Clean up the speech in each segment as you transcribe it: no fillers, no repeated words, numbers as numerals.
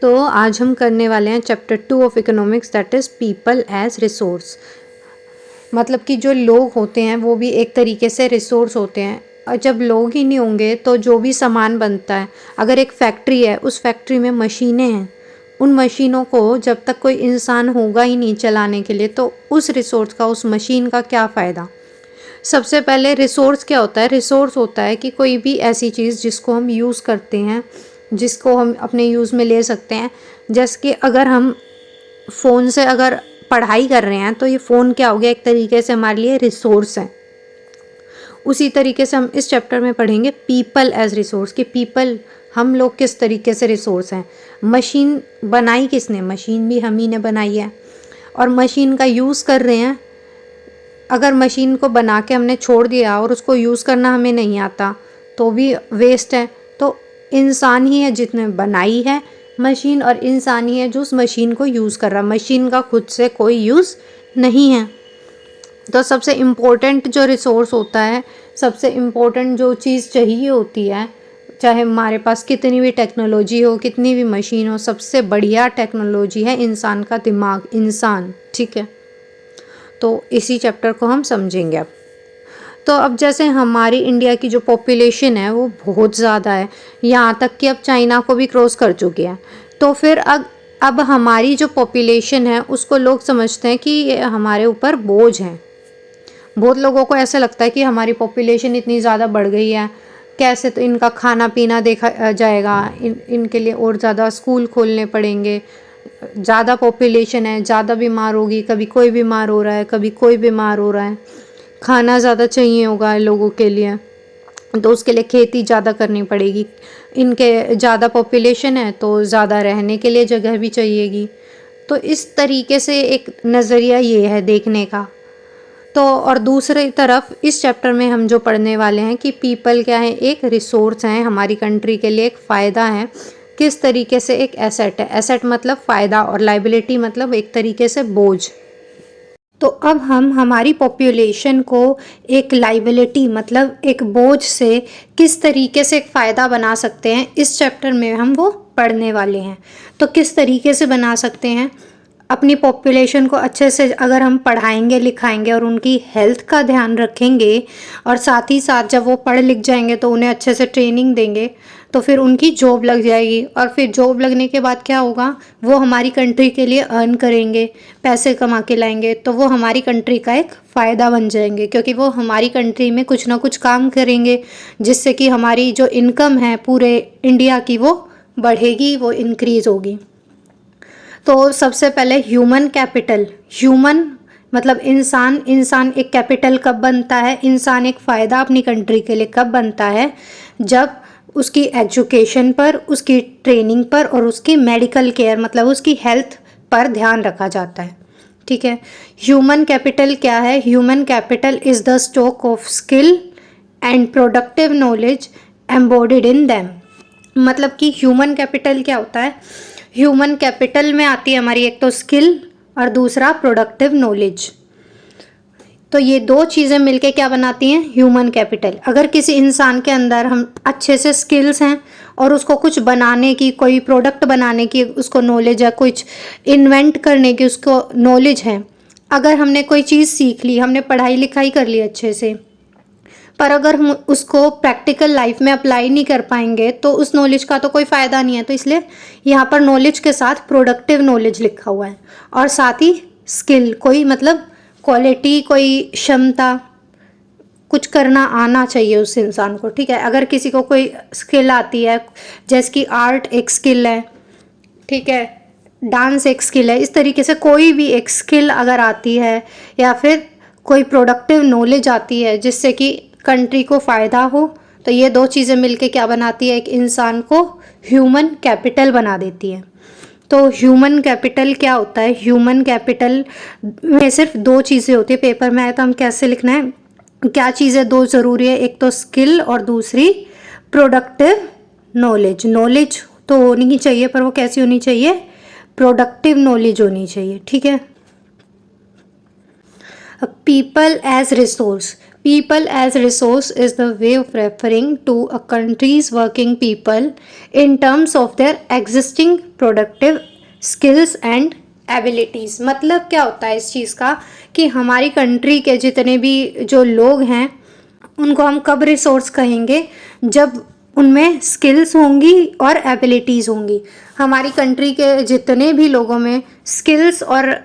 तो आज हम करने वाले हैं chapter 2 of economics, that is people as resource. मतलब कि जो लोग होते हैं वो भी एक तरीके से रिसोर्स होते हैं। और जब लोग ही नहीं होंगे तो जो भी सामान बनता है, अगर एक फैक्ट्री है, उस फैक्ट्री में मशीनें हैं, उन मशीनों को जब तक कोई इंसान होगा ही नहीं चलाने के लिए, तो उस रिसोर्स का, उस मशीन का क्या फ़ायदा। सबसे पहले रिसोर्स क्या होता है? रिसोर्स होता है कि कोई भी ऐसी चीज़ जिसको हम यूज़ करते हैं, जिसको हम अपने यूज़ में ले सकते हैं। जैसे कि अगर हम फ़ोन से अगर पढ़ाई कर रहे हैं तो ये फ़ोन क्या हो गया, एक तरीके से हमारे लिए रिसोर्स है। उसी तरीके से हम इस चैप्टर में पढ़ेंगे पीपल एज रिसोर्स, कि पीपल, हम लोग किस तरीके से रिसोर्स हैं। मशीन बनाई किसने? मशीन भी हम ही ने बनाई है। और मशीन का यूज़ कर रहे हैं। अगर मशीन को बना के हमने छोड़ दिया और उसको यूज़ करना हमें नहीं आता तो भी वेस्ट है। तो इंसान ही है जिसने बनाई है मशीन, और इंसान ही है जो उस मशीन को यूज़ कर रहा है। मशीन का खुद से कोई यूज़ नहीं है। तो सबसे इम्पोर्टेंट जो रिसोर्स होता है, सबसे इम्पोर्टेंट जो चीज़ चाहिए होती है, चाहे हमारे पास कितनी भी टेक्नोलॉजी हो, कितनी भी मशीन हो, सबसे बढ़िया टेक्नोलॉजी है इंसान का दिमाग, इंसान। ठीक है, तो इसी चैप्टर को हम समझेंगे अब। तो अब जैसे हमारी इंडिया की जो पॉपुलेशन है वो बहुत ज़्यादा है, यहाँ तक कि अब चाइना को भी क्रॉस कर चुकी है। तो फिर अब हमारी जो पॉपुलेशन है उसको लोग समझते हैं कि ये हमारे ऊपर बोझ है। बहुत लोगों को ऐसा लगता है कि हमारी पॉपुलेशन इतनी ज़्यादा बढ़ गई है, कैसे तो इनका खाना पीना देखा जाएगा, इनके लिए और ज़्यादा स्कूल खोलने पड़ेंगे। ज़्यादा पॉपुलेशन है, ज़्यादा बीमार होगी, कभी कोई बीमार हो रहा है, कभी कोई बीमार हो रहा है। खाना ज़्यादा चाहिए होगा लोगों के लिए, तो उसके लिए खेती ज़्यादा करनी पड़ेगी। इनके ज़्यादा पॉपुलेशन है तो ज़्यादा रहने के लिए जगह भी चाहिएगी। तो इस तरीके से एक नज़रिया ये है देखने का। तो और दूसरी तरफ इस चैप्टर में हम जो पढ़ने वाले हैं कि पीपल क्या है, एक रिसोर्स हैं हमारी कंट्री के लिए, एक फ़ायदा है। किस तरीके से एक एसेट है। एसेट मतलब फ़ायदा, और लाइबिलिटी मतलब एक तरीके से बोझ। तो अब हम हमारी पॉपुलेशन को एक लाइबिलिटी मतलब एक बोझ से किस तरीके से एक फ़ायदा बना सकते हैं, इस चैप्टर में हम वो पढ़ने वाले हैं। तो किस तरीके से बना सकते हैं? अपनी पॉपुलेशन को अच्छे से अगर हम पढ़ाएंगे लिखाएंगे और उनकी हेल्थ का ध्यान रखेंगे, और साथ ही साथ जब वो पढ़ लिख जाएंगे तो उन्हें अच्छे से ट्रेनिंग देंगे, तो फिर उनकी जॉब लग जाएगी। और फिर जॉब लगने के बाद क्या होगा, वो हमारी कंट्री के लिए अर्न करेंगे, पैसे कमा के लाएंगे, तो वो हमारी कंट्री का एक फ़ायदा बन जाएंगे, क्योंकि वो हमारी कंट्री में कुछ ना कुछ काम करेंगे, जिससे कि हमारी जो इनकम है पूरे इंडिया की वो बढ़ेगी, वो इंक्रीज़ होगी। तो सबसे पहले ह्यूमन कैपिटल, ह्यूमन मतलब इंसान। इंसान एक कैपिटल कब बनता है, इंसान एक फ़ायदा अपनी कंट्री के लिए कब बनता है, जब उसकी एजुकेशन पर, उसकी ट्रेनिंग पर और उसकी मेडिकल केयर मतलब उसकी हेल्थ पर ध्यान रखा जाता है। ठीक है, ह्यूमन कैपिटल क्या है? Human capital is the stock of skill and productive knowledge embodied in them. मतलब कि ह्यूमन कैपिटल क्या होता है? ह्यूमन कैपिटल में आती है हमारी एक तो स्किल और दूसरा प्रोडक्टिव नॉलेज। तो ये दो चीज़ें मिलके क्या बनाती हैं? Human capital. अगर किसी इंसान के अंदर हम अच्छे से स्किल्स हैं और उसको कुछ बनाने की, कोई प्रोडक्ट बनाने की उसको नॉलेज है, कुछ इन्वेंट करने की उसको नॉलेज है, अगर हमने कोई चीज़ सीख ली, हमने पढ़ाई लिखाई कर ली अच्छे से, पर अगर हम उसको प्रैक्टिकल लाइफ में अप्लाई नहीं कर पाएंगे तो उस नॉलेज का तो कोई फ़ायदा नहीं है। तो इसलिए यहाँ पर नॉलेज के साथ प्रोडक्टिव नॉलेज लिखा हुआ है, और साथ ही स्किल, कोई मतलब क्वालिटी, कोई क्षमता, कुछ करना आना चाहिए उस इंसान को। ठीक है, अगर किसी को कोई स्किल आती है, जैसे कि आर्ट एक स्किल है, ठीक है, डांस एक स्किल है, इस तरीके से कोई भी एक स्किल अगर आती है, या फिर कोई प्रोडक्टिव नॉलेज आती है जिससे कि कंट्री को फ़ायदा हो, तो ये दो चीज़ें मिलके क्या बनाती है? एक इंसान को ह्यूमन कैपिटल बना देती है। तो ह्यूमन कैपिटल क्या होता है? ह्यूमन कैपिटल में सिर्फ दो चीज़ें होती है। पेपर में आया तो हम कैसे लिखना है, क्या चीज़ें दो ज़रूरी है? एक तो स्किल और दूसरी प्रोडक्टिव नॉलेज। नॉलेज तो होनी ही चाहिए, पर वो कैसी होनी चाहिए? प्रोडक्टिव नॉलेज होनी चाहिए। ठीक है, people as resource. People as resource is the way of referring to a country's working people in terms of their existing productive skills and abilities। मतलब क्या होता है इस चीज़ का कि हमारी कंट्री के जितने भी जो लोग हैं उनको हम कब रिसोर्स कहेंगे, जब उनमें स्किल्स होंगी और एबिलिटीज़ होंगी। हमारी कंट्री के जितने भी लोगों में स्किल्स और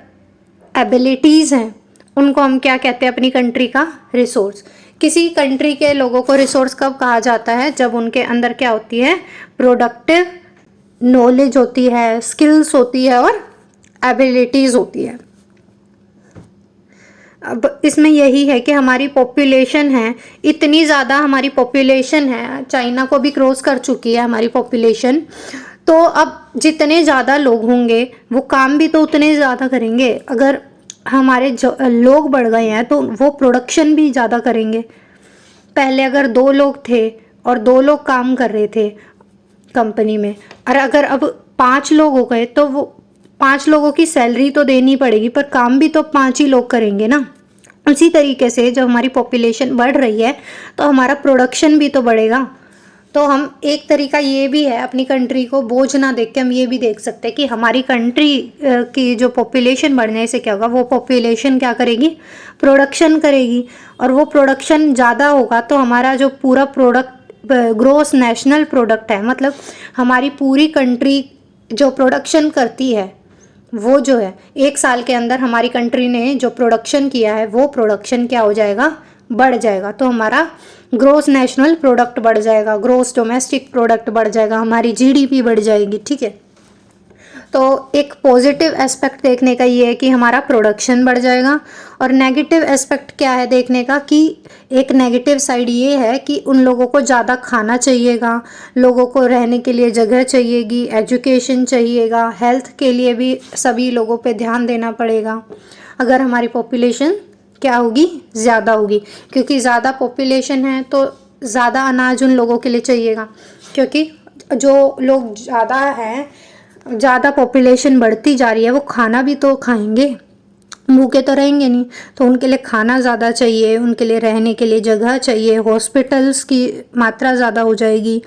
एबिलिटीज़ हैं उनको हम क्या कहते हैं, अपनी कंट्री का रिसोर्स। किसी कंट्री के लोगों को रिसोर्स कब कहा जाता है, जब उनके अंदर क्या होती है, प्रोडक्टिव नॉलेज होती है, स्किल्स होती है और एबिलिटीज़ होती है। अब इसमें यही है कि हमारी पॉपुलेशन है, इतनी ज़्यादा हमारी पॉपुलेशन है, चाइना को भी क्रॉस कर चुकी है हमारी पॉपुलेशन। तो अब जितने ज़्यादा लोग होंगे वो काम भी तो उतने ज़्यादा करेंगे। अगर हमारे लोग बढ़ गए हैं तो वो प्रोडक्शन भी ज़्यादा करेंगे। पहले अगर 2 लोग थे और 2 लोग काम कर रहे थे कंपनी में, और अगर अब 5 लोग हो गए तो वो 5 लोगों की सैलरी तो देनी पड़ेगी, पर काम भी तो 5 ही लोग करेंगे ना। उसी तरीके से जब हमारी पॉपुलेशन बढ़ रही है तो हमारा प्रोडक्शन भी तो बढ़ेगा। तो हम एक तरीका ये भी है, अपनी कंट्री को बोझ ना देख के हम ये भी देख सकते हैं कि हमारी कंट्री की जो पॉपुलेशन बढ़ने से क्या होगा, वो पॉपुलेशन क्या करेगी, प्रोडक्शन करेगी। और वो प्रोडक्शन ज़्यादा होगा तो हमारा जो पूरा प्रोडक्ट ग्रोस नेशनल प्रोडक्ट है, मतलब हमारी पूरी कंट्री जो प्रोडक्शन करती है वो जो है 1 साल के अंदर हमारी कंट्री ने जो प्रोडक्शन किया है वो प्रोडक्शन क्या हो जाएगा, बढ़ जाएगा। तो हमारा ग्रोस नेशनल प्रोडक्ट बढ़ जाएगा, ग्रोस डोमेस्टिक प्रोडक्ट बढ़ जाएगा, हमारी जीडीपी बढ़ जाएगी। ठीक है, तो एक पॉजिटिव एस्पेक्ट देखने का ये है कि हमारा प्रोडक्शन बढ़ जाएगा। और नेगेटिव एस्पेक्ट क्या है देखने का, कि एक नेगेटिव साइड ये है कि उन लोगों को ज़्यादा खाना चाहिएगा, लोगों को रहने के लिए जगह चाहिएगी, एजुकेशन चाहिएगा, हेल्थ के लिए भी सभी लोगों पे ध्यान देना पड़ेगा अगर हमारी पॉपुलेशन क्या होगी, ज़्यादा होगी। क्योंकि ज़्यादा पॉपुलेशन है तो ज़्यादा अनाज उन लोगों के लिए चाहिएगा, क्योंकि जो लोग ज़्यादा हैं, ज़्यादा पॉपुलेशन बढ़ती जा रही है, वो खाना भी तो खाएंगे, भूखे तो रहेंगे नहीं। तो उनके लिए खाना ज़्यादा चाहिए, उनके लिए रहने के लिए जगह चाहिए, हॉस्पिटल्स की मात्रा ज़्यादा हो जाएगी,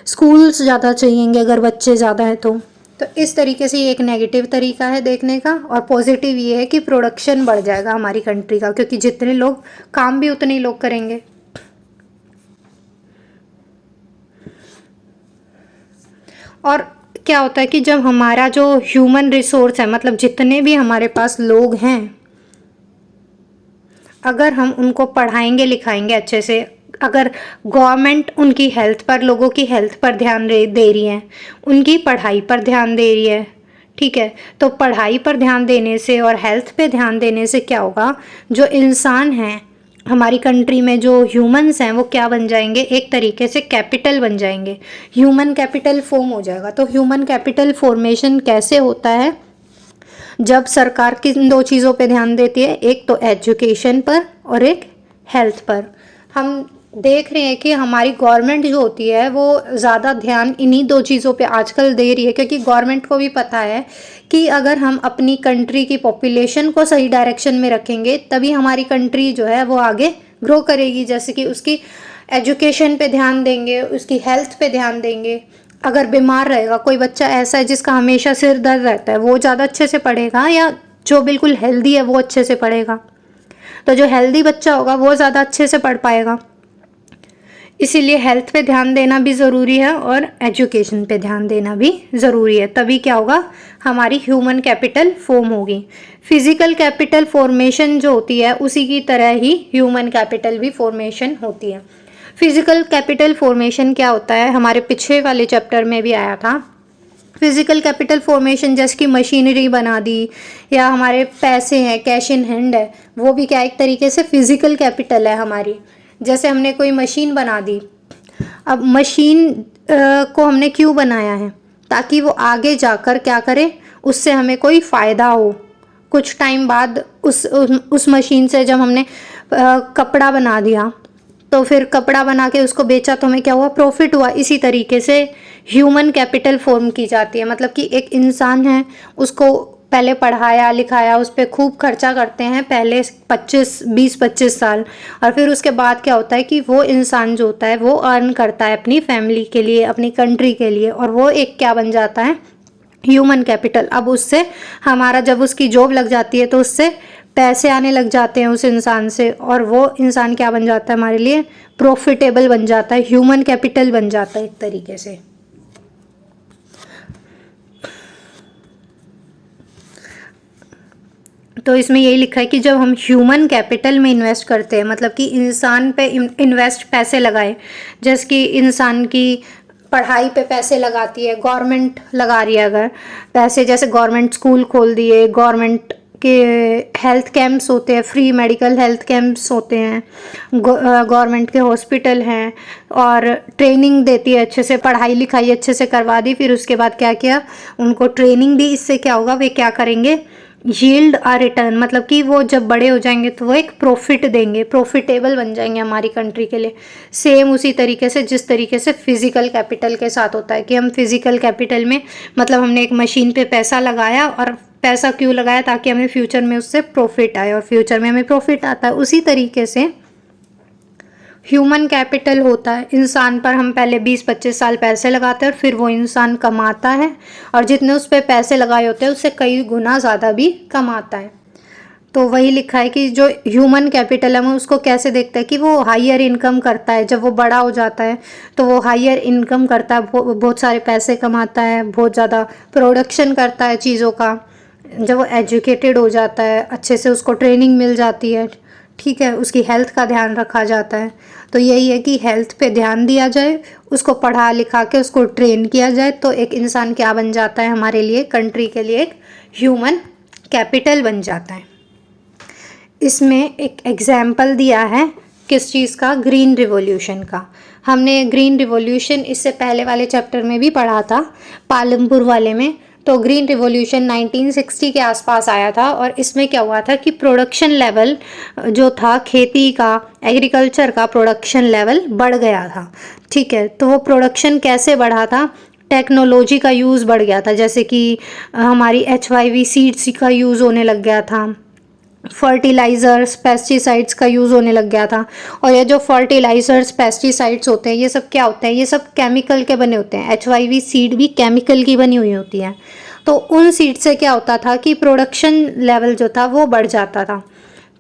स्कूल्स ज़्यादा चाहिएंगे अगर बच्चे ज़्यादा हैं तो इस तरीके से ये एक नेगेटिव तरीका है देखने का। और पॉजिटिव ये है कि प्रोडक्शन बढ़ जाएगा हमारी कंट्री का, क्योंकि जितने लोग काम भी उतने ही लोग करेंगे। और क्या होता है कि जब हमारा जो ह्यूमन रिसोर्स है, मतलब जितने भी हमारे पास लोग हैं, अगर हम उनको पढ़ाएंगे लिखाएंगे अच्छे से, अगर गवर्नमेंट उनकी हेल्थ पर, लोगों की हेल्थ पर ध्यान दे रही है, उनकी पढ़ाई पर ध्यान दे रही है, ठीक है, तो पढ़ाई पर ध्यान देने से और हेल्थ पे ध्यान देने से क्या होगा, जो इंसान हैं हमारी कंट्री में, जो ह्यूमंस हैं, वो क्या बन जाएंगे, एक तरीके से कैपिटल बन जाएंगे, ह्यूमन कैपिटल फॉर्म हो जाएगा। तो ह्यूमन कैपिटल फॉर्मेशन कैसे होता है, जब सरकार किन 2 चीज़ों पे ध्यान देती है, एक तो एजुकेशन पर और एक हेल्थ पर। हम देख रहे हैं कि हमारी गवर्नमेंट जो होती है वो ज़्यादा ध्यान इन्हीं 2 चीज़ों पे आजकल दे रही है, क्योंकि गवर्नमेंट को भी पता है कि अगर हम अपनी कंट्री की पॉपुलेशन को सही डायरेक्शन में रखेंगे तभी हमारी कंट्री जो है वो आगे ग्रो करेगी। जैसे कि उसकी एजुकेशन पे ध्यान देंगे, उसकी हेल्थ पे ध्यान देंगे। अगर बीमार रहेगा, कोई बच्चा ऐसा है जिसका हमेशा सिर दर्द रहता है, वो ज़्यादा अच्छे से पढ़ेगा या जो बिल्कुल हेल्दी है वो अच्छे से पढ़ेगा? तो जो हेल्दी बच्चा होगा वो ज़्यादा अच्छे से पढ़ पाएगा। इसीलिए हेल्थ पे ध्यान देना भी ज़रूरी है और एजुकेशन पे ध्यान देना भी ज़रूरी है, तभी क्या होगा, हमारी ह्यूमन कैपिटल फॉर्म होगी। फिज़िकल कैपिटल फॉर्मेशन जो होती है उसी की तरह ही ह्यूमन कैपिटल भी फॉर्मेशन होती है। फिज़िकल कैपिटल फॉर्मेशन क्या होता है, हमारे पिछले वाले चैप्टर में भी आया था। फिज़िकल कैपिटल फॉर्मेशन जैसे कि मशीनरी बना दी, या हमारे पैसे हैं, कैश इन हैंड है, वो भी क्या एक तरीके से फिज़िकल कैपिटल है हमारी। जैसे हमने कोई मशीन बना दी, अब मशीन को हमने क्यों बनाया है, ताकि वो आगे जाकर क्या करे, उससे हमें कोई फ़ायदा हो। कुछ टाइम बाद उस मशीन से जब हमने कपड़ा बना दिया तो फिर कपड़ा बना के उसको बेचा तो हमें क्या हुआ, प्रॉफिट हुआ। इसी तरीके से ह्यूमन कैपिटल फॉर्म की जाती है, मतलब कि एक इंसान है, उसको पहले पढ़ाया लिखाया, उस पर खूब खर्चा करते हैं पहले 20-25 साल, और फिर उसके बाद क्या होता है कि वो इंसान जो होता है वो अर्न करता है अपनी फैमिली के लिए, अपनी कंट्री के लिए, और वो एक क्या बन जाता है, ह्यूमन कैपिटल। अब उससे हमारा जब उसकी जॉब लग जाती है तो उससे पैसे आने लग जाते हैं उस इंसान से, और वो इंसान क्या बन जाता है हमारे लिए, प्रॉफिटेबल बन जाता है, ह्यूमन कैपिटल बन जाता है एक तरीके से। तो इसमें यही लिखा है कि जब हम ह्यूमन कैपिटल में इन्वेस्ट करते हैं, मतलब कि इंसान पे इन्वेस्ट पैसे लगाए, जैसे कि इंसान की पढ़ाई पे पैसे लगाती है गवर्नमेंट, लगा रही है अगर पैसे, जैसे गवर्नमेंट स्कूल खोल दिए, गवर्नमेंट के हेल्थ कैंप्स होते हैं, फ्री मेडिकल हेल्थ कैंप्स होते हैं, गवर्नमेंट के हॉस्पिटल हैं, और ट्रेनिंग देती है अच्छे से, पढ़ाई लिखाई अच्छे से करवा दी, फिर उसके बाद क्या किया, उनको ट्रेनिंग दी, इससे क्या होगा, वे क्या करेंगे, यील्ड आ रिटर्न, मतलब कि वो जब बड़े हो जाएंगे तो वो एक प्रॉफिट देंगे, प्रॉफिटेबल बन जाएंगे हमारी कंट्री के लिए। सेम उसी तरीके से जिस तरीके से फिजिकल कैपिटल के साथ होता है कि हम फिजिकल कैपिटल में, मतलब हमने एक मशीन पे पैसा लगाया, और पैसा क्यों लगाया, ताकि हमें फ्यूचर में उससे प्रॉफिट आए, और फ्यूचर में हमें प्रॉफिट आता है। उसी तरीके से ह्यूमन कैपिटल होता है, इंसान पर हम पहले 20-25 साल पैसे लगाते हैं और फिर वो इंसान कमाता है, और जितने उस पर पैसे लगाए होते हैं उससे कई गुना ज़्यादा भी कमाता है। तो वही लिखा है कि जो ह्यूमन कैपिटल है, हम उसको कैसे देखते हैं कि वो हायर इनकम करता है, जब वो बड़ा हो जाता है तो वो हायर इनकम करता है, बहुत सारे पैसे कमाता है, बहुत ज़्यादा प्रोडक्शन करता है चीज़ों का। जब वो एजुकेटेड हो जाता है, अच्छे से उसको ट्रेनिंग मिल जाती है, ठीक है, उसकी हेल्थ का ध्यान रखा जाता है। तो यही है कि हेल्थ पे ध्यान दिया जाए, उसको पढ़ा लिखा के उसको ट्रेन किया जाए, तो एक इंसान क्या बन जाता है हमारे लिए, कंट्री के लिए एक ह्यूमन कैपिटल बन जाता है। इसमें एक एग्जाम्पल दिया है किस चीज़ का, ग्रीन रिवॉल्यूशन का। हमने ग्रीन रिवॉल्यूशन इससे पहले वाले चैप्टर में भी पढ़ा था, पालमपुर वाले में। तो ग्रीन रिवॉल्यूशन 1960 के आसपास आया था, और इसमें क्या हुआ था कि प्रोडक्शन लेवल जो था, खेती का, एग्रीकल्चर का प्रोडक्शन लेवल बढ़ गया था, ठीक है। तो वो प्रोडक्शन कैसे बढ़ा था, टेक्नोलॉजी का यूज़ बढ़ गया था, जैसे कि हमारी HYV सीड्स का यूज़ होने लग गया था, फर्टिलाइज़र्स पेस्टिसाइड्स का यूज़ होने लग गया था। और ये जो फर्टिलाइज़र्स पेस्टिसाइड्स होते हैं, ये सब क्या होते हैं, ये सब केमिकल के बने होते हैं, HYV सीड भी केमिकल की बनी हुई होती है। तो उन सीड से क्या होता था कि प्रोडक्शन लेवल जो था वो बढ़ जाता था।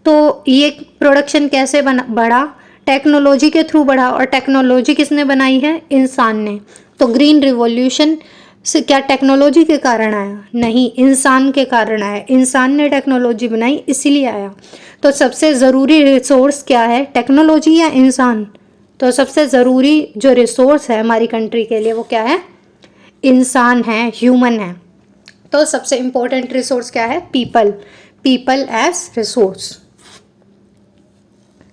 तो ये प्रोडक्शन कैसे बढ़ा, टेक्नोलॉजी के थ्रू बढ़ा, और टेक्नोलॉजी किसने बनाई है, इंसान ने। तो ग्रीन रिवॉल्यूशन से क्या टेक्नोलॉजी के कारण आया, नहीं, इंसान के कारण आया, इंसान ने टेक्नोलॉजी बनाई इसीलिए आया। तो सबसे ज़रूरी रिसोर्स क्या है, टेक्नोलॉजी या इंसान? तो सबसे ज़रूरी जो रिसोर्स है हमारी कंट्री के लिए वो क्या है, इंसान है, ह्यूमन है। तो सबसे इम्पोर्टेंट रिसोर्स क्या है, people, people as resource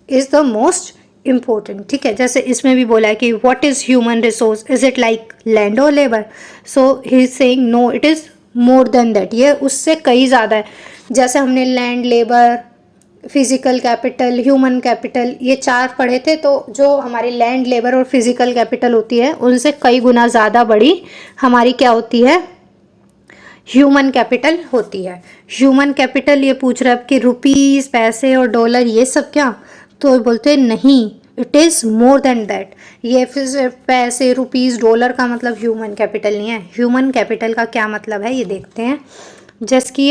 is the most important, ठीक है। जैसे इसमें भी बोला है कि what is human resource, is it like land और labour, so he is saying no, it is more than that, ये उससे कई ज़्यादा है। जैसे हमने land, labour, physical capital, human capital, ये 4 पढ़े थे, तो जो हमारी लैंड, लेबर और फिजिकल कैपिटल होती है उनसे कई गुना ज़्यादा बड़ी हमारी क्या होती है, ह्यूमन कैपिटल होती है। ह्यूमन कैपिटल ये पूछ रहा है कि रुपीज़, पैसे और डॉलर ये सब क्या, तो बोलते हैं नहीं, it is more than that. ये फिर पैसे, रुपीज़, डॉलर का मतलब ह्यूमन कैपिटल नहीं है। ह्यूमन कैपिटल का क्या मतलब है ये देखते हैं। जैसे कि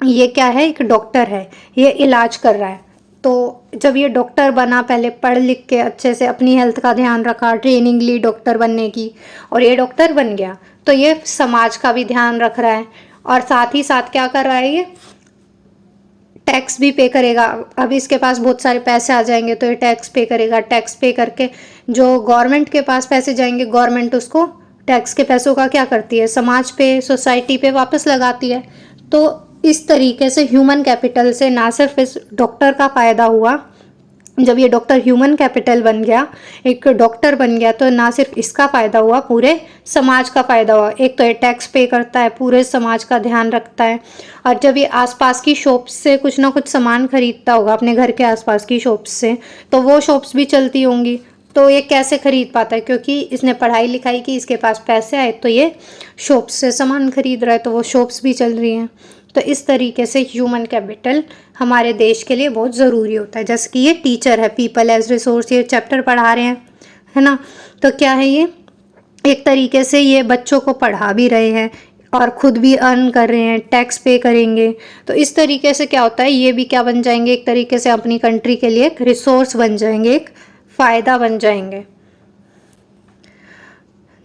ये क्या है, एक डॉक्टर है, ये इलाज कर रहा है। तो जब ये डॉक्टर बना, पहले पढ़ लिख के अच्छे से अपनी हेल्थ का ध्यान रखा, ट्रेनिंग ली डॉक्टर बनने की, और ये डॉक्टर बन गया, तो ये समाज का भी ध्यान रख रहा है, और साथ ही साथ क्या कर रहा है, ये टैक्स भी पे करेगा। अब इसके पास बहुत सारे पैसे आ जाएंगे तो ये टैक्स पे करेगा, टैक्स पे करके जो गवर्नमेंट के पास पैसे जाएंगे, गवर्नमेंट उसको टैक्स के पैसों का क्या करती है, समाज पे, सोसाइटी पे वापस लगाती है। तो इस तरीके से ह्यूमन कैपिटल से ना सिर्फ इस डॉक्टर का फ़ायदा हुआ, जब ये डॉक्टर ह्यूमन कैपिटल बन गया, एक डॉक्टर बन गया, तो ना सिर्फ इसका फ़ायदा हुआ, पूरे समाज का फ़ायदा हुआ। एक तो ये टैक्स पे करता है, पूरे समाज का ध्यान रखता है, और जब ये आसपास की शॉप्स से कुछ ना कुछ सामान खरीदता होगा अपने घर के आसपास की शॉप्स से, तो वो शॉप्स भी चलती होंगी, तो ये कैसे खरीद पाता है? क्योंकि इसने पढ़ाई लिखाई की, इसके पास पैसे आए, तो ये शॉप्स से सामान खरीद रहा है, तो वो शॉप्स भी चल रही हैं। तो इस तरीके से ह्यूमन कैपिटल हमारे देश के लिए बहुत ज़रूरी होता है। जैसे कि ये टीचर है, पीपल एज रिसोर्स, ये चैप्टर पढ़ा रहे हैं, है ना। तो क्या है, ये एक तरीके से ये बच्चों को पढ़ा भी रहे हैं और ख़ुद भी अर्न कर रहे हैं, टैक्स पे करेंगे। तो इस तरीके से क्या होता है, ये भी क्या बन जाएंगे, एक तरीके से अपनी कंट्री के लिए एक रिसोर्स बन जाएंगे, एक फ़ायदा बन जाएंगे।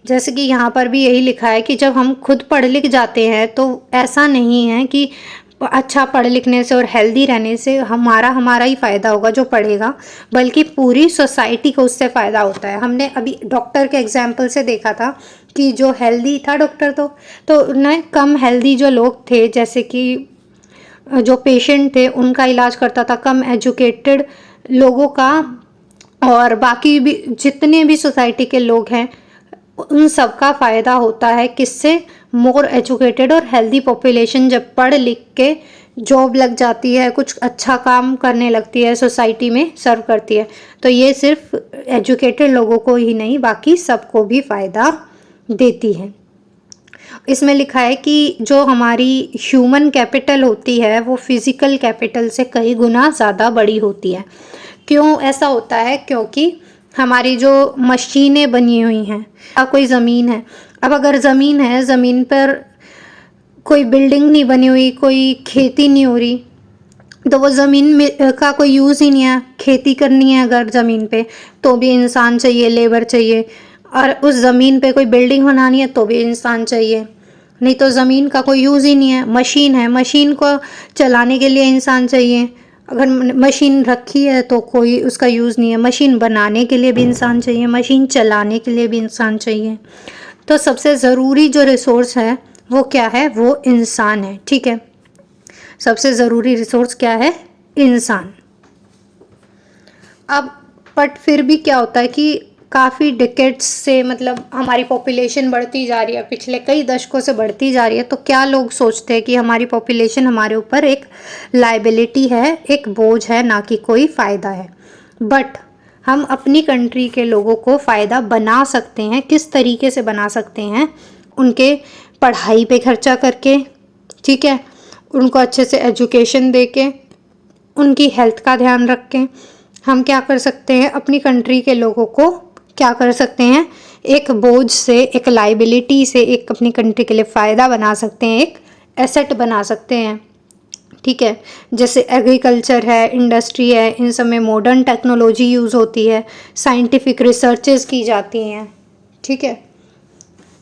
जैसे कि यहाँ पर भी यही लिखा है कि जब हम खुद पढ़ लिख जाते हैं तो ऐसा नहीं है कि अच्छा पढ़ लिखने से और हेल्दी रहने से हमारा ही फ़ायदा होगा जो पढ़ेगा, बल्कि पूरी सोसाइटी को उससे फ़ायदा होता है। हमने अभी डॉक्टर के एग्जाम्पल से देखा था कि जो हेल्दी था डॉक्टर तो न कम हेल्दी जो लोग थे, जैसे कि जो पेशेंट थे उनका इलाज करता था, कम एजुकेटेड लोगों का, और बाकी भी जितने भी सोसाइटी के लोग हैं उन सब का फ़ायदा होता है। किससे? मोर एजुकेटेड और हेल्दी पॉपुलेशन जब पढ़ लिख के जॉब लग जाती है, कुछ अच्छा काम करने लगती है, सोसाइटी में सर्व करती है, तो ये सिर्फ एजुकेटेड लोगों को ही नहीं बाकी सबको भी फ़ायदा देती है। इसमें लिखा है कि जो हमारी ह्यूमन कैपिटल होती है वो फिज़िकल कैपिटल से कई गुना ज़्यादा बड़ी होती है। क्यों ऐसा होता है? क्योंकि हमारी जो मशीनें बनी हुई हैं, कोई ज़मीन है, अब अगर ज़मीन है, ज़मीन पर कोई बिल्डिंग नहीं बनी हुई, कोई खेती नहीं हो रही, तो वो ज़मीन में का कोई यूज़ ही नहीं है। खेती करनी है अगर ज़मीन पे तो भी इंसान चाहिए, लेबर चाहिए, और उस ज़मीन पे कोई बिल्डिंग बनानी है तो भी इंसान चाहिए, नहीं तो ज़मीन का कोई यूज़ ही नहीं है। मशीन है, मशीन को चलाने के लिए इंसान चाहिए, अगर मशीन रखी है तो कोई उसका यूज़ नहीं है। मशीन बनाने के लिए भी इंसान चाहिए, मशीन चलाने के लिए भी इंसान चाहिए। तो सबसे ज़रूरी जो रिसोर्स है वो क्या है? वो इंसान है, ठीक है। सबसे ज़रूरी रिसोर्स क्या है? इंसान। अब बट फिर भी क्या होता है कि काफ़ी डिकेड्स से मतलब हमारी पॉपुलेशन बढ़ती जा रही है, पिछले कई दशकों से बढ़ती जा रही है, तो क्या लोग सोचते हैं कि हमारी पॉपुलेशन हमारे ऊपर एक लाइबिलिटी है, एक बोझ है, ना कि कोई फ़ायदा है। बट हम अपनी कंट्री के लोगों को फ़ायदा बना सकते हैं। किस तरीके से बना सकते हैं? उनके पढ़ाई पे खर्चा करके, ठीक है, उनको अच्छे से एजुकेशन दे के, उनकी हेल्थ का ध्यान रख के हम क्या कर सकते हैं? अपनी कंट्री के लोगों को क्या कर सकते हैं? एक बोझ से, एक लाइबिलिटी से, एक अपनी कंट्री के लिए फ़ायदा बना सकते हैं, एक एसेट बना सकते हैं, ठीक है। जैसे एग्रीकल्चर है, इंडस्ट्री है, इन सब में मॉडर्न टेक्नोलॉजी यूज़ होती है, साइंटिफिक रिसर्चेस की जाती हैं, ठीक है।